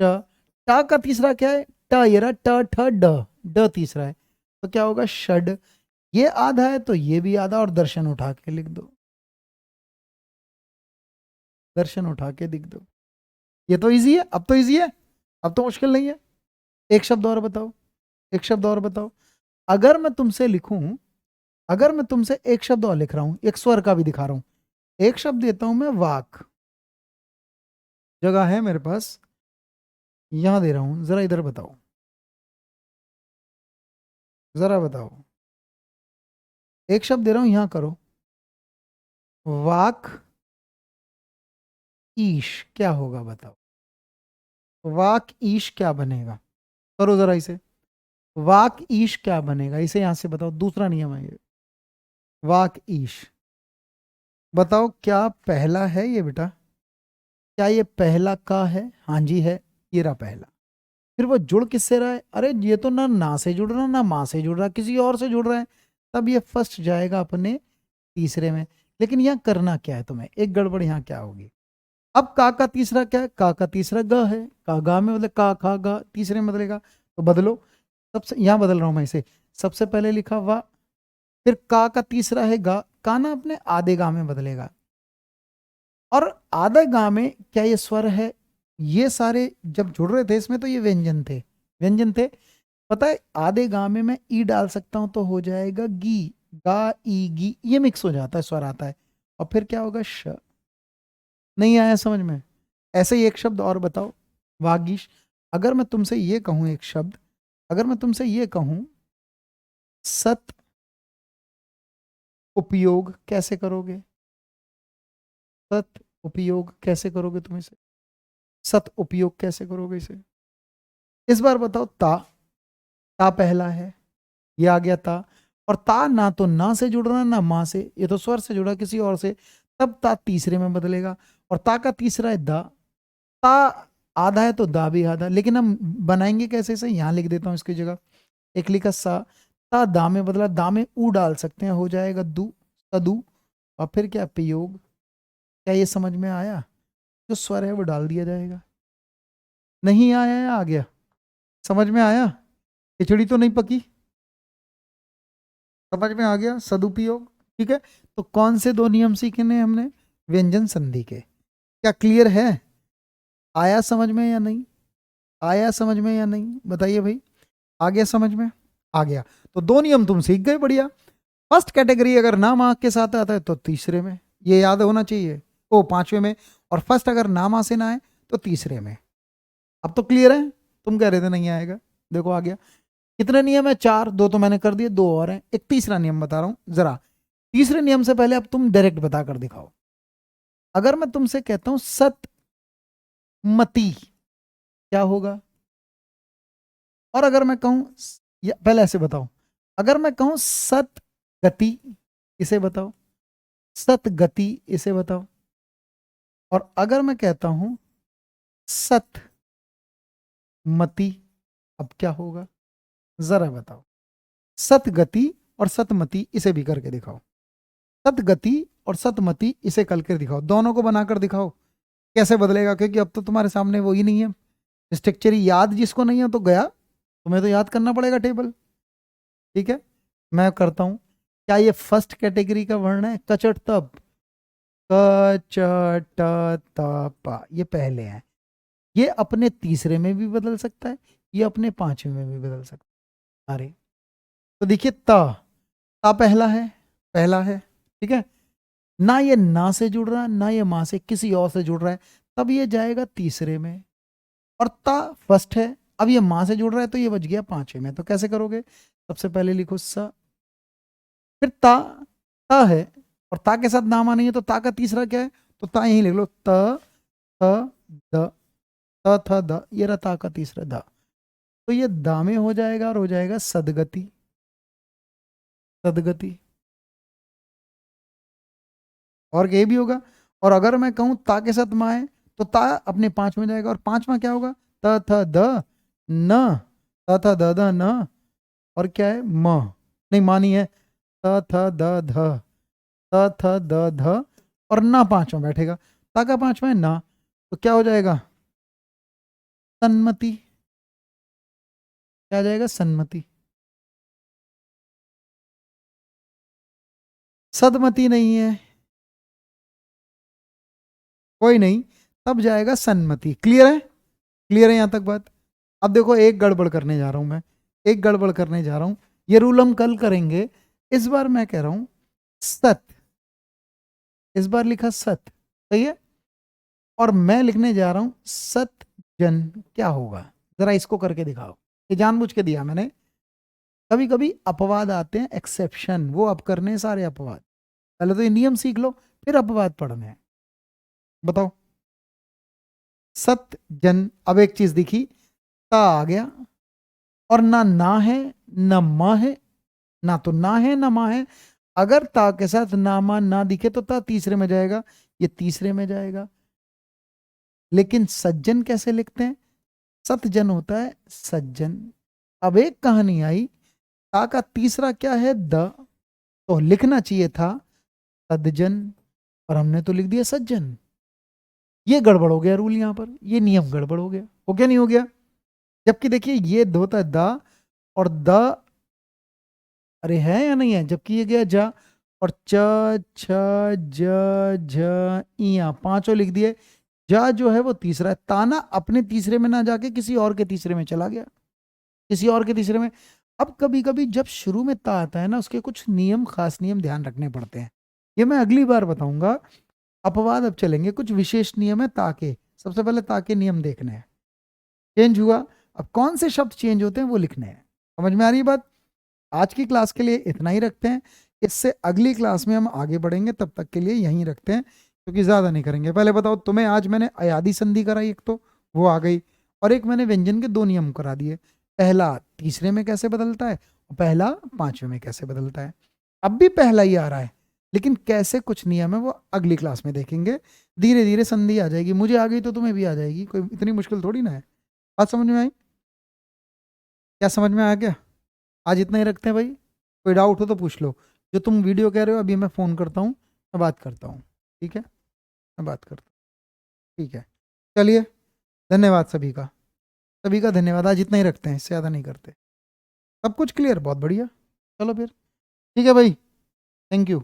ट, टा का तीसरा क्या है? ट, ये रहा ट ठ ड, ड तीसरा है, तो क्या होगा? षड। ये आधा है तो ये भी आधा, और दर्शन उठा के लिख दो, दर्शन उठा के लिख दो। ये तो इजी है, अब तो इजी है, अब तो मुश्किल नहीं है। एक शब्द और बताओ, एक शब्द और बताओ। अगर मैं तुमसे लिखूं, अगर मैं तुमसे एक शब्द और लिख रहा हूं, एक स्वर का भी दिखा रहा हूं, एक शब्द देता हूं मैं वाक, जगह है मेरे पास, यहां दे रहा हूं, जरा इधर बताओ, जरा बताओ। एक शब्द दे रहा हूं, यहां करो। वाक ईश, क्या होगा बताओ? वाक ईश क्या बनेगा? करो जरा इसे। वाक ईश क्या बनेगा, इसे यहां से बताओ, दूसरा नियम है ये। वाक ईश, बताओ क्या पहला है ये बेटा? क्या ये पहला का है? हाँ जी है, ये रहा पहला। फिर वो जुड़ किससे रहा है? अरे ये तो ना से जुड़ रहा, ना माँ से जुड़ रहा, किसी और से जुड़ रहा है, तब ये फर्स्ट जाएगा अपने तीसरे में। लेकिन यहाँ करना क्या है तुम्हें, एक गड़बड़ यहाँ क्या होगी। अब का तीसरा क्या है? का तीसरा ग है, का गा में मतलब का खा गा, तीसरे में बदलेगा, तो बदलो। सबसे यहाँ बदल रहा हूं मैं इसे, सबसे पहले लिखा वा, फिर का तीसरा है गा, का ना अपने आधे गा में बदलेगा। और आधे गा में क्या ये स्वर है? ये सारे जब जुड़ रहे थे इसमें तो ये व्यंजन थे, व्यंजन थे। पता है आधे गा में मैं ई डाल सकता हूं तो हो जाएगा गी, गा ई गी, ये मिक्स हो जाता है, स्वर आता है। और फिर क्या होगा? श। नहीं आया समझ में? ऐसे ही एक शब्द और बताओ, वागीश। अगर मैं तुमसे ये कहूं एक शब्द, अगर मैं तुमसे ये कहूं सत उपयोग, कैसे करोगे? सत उपयोग कैसे करोगे तुम इसे? सत उपयोग कैसे करोगे इसे? इस बार बताओ। ता, ता पहला है, ये आ गया ता। और ता ना तो ना से जुड़ रहा ना माँ से, ये तो स्वर से जुड़ा किसी और से, तब ता तीसरे में बदलेगा। और ता का तीसरा है दा, ता आधा है तो दा भी आधा। लेकिन हम बनाएंगे कैसे इसे, यहां लिख देता हूं इसकी जगह। एक लिखा सा, ता दा में बदला, दा में ऊ डाल सकते हैं, हो जाएगा दू, सदू। और फिर क्या? प्रयोग। क्या ये समझ में आया? जो स्वर है वो डाल दिया जाएगा। नहीं आया या आ गया? समझ में आया? खिचड़ी तो नहीं पकी? समझ में आ गया सदुपयोग? ठीक है, तो कौन से दो नियम सीखने हमने? व्यंजन संधि के। क्या क्लियर है? आया समझ में या नहीं? आया समझ में या नहीं? बताइए भाई, आ गया समझ में? आ गया। तो दो नियम तुम सीख गए, बढ़िया। फर्स्ट कैटेगरी अगर नाम आ के साथ आता है तो तीसरे में, ये याद होना चाहिए, ओ पांचवे में। और फर्स्ट अगर नाम आ से ना आए तो तीसरे में। अब तो क्लियर है? तुम कह रहे थे नहीं आएगा, देखो आ गया। कितने नियम है? चार, दो तो मैंने कर दिए, दो और हैं, एक तीसरा नियम बता रहा हूं जरा। तीसरे नियम से पहले अब तुम डायरेक्ट बता कर दिखाओ। अगर मैं तुमसे कहता हूं सतमती, क्या होगा? और अगर मैं कहूं, पहले ऐसे बताओ, अगर मैं कहूं सतगति, इसे बताओ। सतगति, इसे बताओ। और अगर मैं कहता हूं सतमती, अब क्या होगा? जरा बताओ। सतगति और सतमती, इसे भी करके दिखाओ। सतगति और सतमती, इसे करके दिखाओ, दोनों को बनाकर दिखाओ कैसे बदलेगा, क्योंकि अब तो तुम्हारे सामने वो ही नहीं है स्ट्रक्चर ही। याद जिसको नहीं है तो गया, तुम्हें तो याद करना पड़ेगा टेबल। ठीक है, मैं करता हूं। क्या ये फर्स्ट कैटेगरी का वर्ण है? कचट तप, कचट तप, ये पहले है। ये अपने तीसरे में भी बदल सकता है, ये अपने पांचवें में भी बदल सकता है। अरे तो देखिए, ता पहला है, पहला है। ठीक है, ना ये ना से जुड़ रहा है, ना ये मां से किसी और से जुड़ रहा है, तब ये जाएगा तीसरे में। और ता फर्स्ट है, अब ये मां से जुड़ रहा है तो ये बच गया पांचवें में। तो कैसे करोगे? सबसे पहले लिखो स, फिर ता, ता है, और ता के साथ नामा नहीं है तो ता का तीसरा क्या है? तो ता यहीं लिख लो, थ द, त थ द, ये रहा ता का तीसरा द। तो ये दा में हो जाएगा और हो जाएगा सदगति, सदगति। और ये भी होगा। और अगर मैं कहूं ता के साथ माँ है तो ता अपने पांच में जाएगा, और पांचवा क्या होगा? त थ द न, त थ द द न, और क्या है? म, नहीं माँ नहीं है, त थ द ध, त थ द ध, और ना पांचवा बैठेगा। ता का पांचवा है ना, तो क्या हो जाएगा? सन्मति। क्या आ जाएगा? सन्मति। सदमति नहीं है, कोई नहीं, तब जाएगा सन्मति। क्लियर है? क्लियर है यहां तक बात? अब देखो, एक गड़बड़ करने जा रहा हूं मैं, एक गड़बड़ करने जा रहा हूं। ये रूल हम कल करेंगे, इस बार मैं कह रहा हूं सत, इस बार लिखा सत, सही है। और मैं लिखने जा रहा हूं सत जन, क्या होगा? जरा इसको करके दिखाओ। ये जानबूझ के दिया मैंने। कभी कभी अपवाद आते हैं, एक्सेप्शन, वो अब करने हैं सारे अपवाद। पहले तो ये नियम सीख लो, फिर अपवाद पढ़ने हैं। बताओ। सत जन, अब एक चीज दिखी, ता आ गया, और ना है, न म है, ना तो ना है ना माँ है। अगर ता के साथ ना माँ ना दिखे तो ता तीसरे में जाएगा, ये तीसरे में जाएगा। लेकिन सज्जन कैसे लिखते हैं? सतजन होता है सज्जन। अब एक कहानी आई, ता का तीसरा क्या है? द, तो लिखना चाहिए था सदजन, और हमने तो लिख दिया सज्जन। ये गड़बड़ हो गया रूल यहां पर, ये नियम गड़बड़ हो गया। हो गया नहीं हो गया? जबकि देखिए ये होता है द, और द, अरे है या नहीं है? जबकि ये गया जा, और च छ ज झ इया, पांचों लिख दिए। जा जो है वो तीसरा है, ताना अपने तीसरे में ना जाके किसी और के तीसरे में चला गया, किसी और के तीसरे में। अब कभी कभी जब शुरू में ता आता है ना, उसके कुछ नियम, खास नियम ध्यान रखने पड़ते हैं, ये मैं अगली बार बताऊंगा। अपवाद अब चलेंगे, कुछ विशेष नियम है ताके। सबसे पहले ताके नियम देखने हैं। चेंज हुआ, अब कौन से शब्द चेंज होते हैं वो लिखने हैं। समझ में आ रही बात? आज की क्लास के लिए इतना ही रखते हैं, इससे अगली क्लास में हम आगे बढ़ेंगे, तब तक के लिए यहीं रखते हैं, क्योंकि ज़्यादा नहीं करेंगे। पहले बताओ, तुम्हें आज मैंने अयादी संधि कराई, एक तो वो आ गई, और एक मैंने व्यंजन के दो नियम करा दिए। पहला तीसरे में कैसे बदलता है, और पहला पांचवें में कैसे बदलता है। अब भी पहला ही आ रहा है, लेकिन कैसे कुछ नियम है वो अगली क्लास में देखेंगे। धीरे धीरे संधि आ जाएगी, मुझे आ गई तो तुम्हें भी आ जाएगी, कोई इतनी मुश्किल थोड़ी ना है। बात समझ में आई? क्या समझ में आया क्या? आज इतना ही रखते हैं भाई, कोई डाउट हो तो पूछ लो। जो तुम वीडियो कह रहे हो, अभी मैं फ़ोन करता हूँ, मैं बात करता हूँ, ठीक है। मैं बात करता हूँ। ठीक है, चलिए, धन्यवाद सभी का, सभी का धन्यवाद। आज इतना ही रखते हैं, इससे ज़्यादा नहीं करते। सब कुछ क्लियर, बहुत बढ़िया। चलो फिर ठीक है भाई, थैंक यू।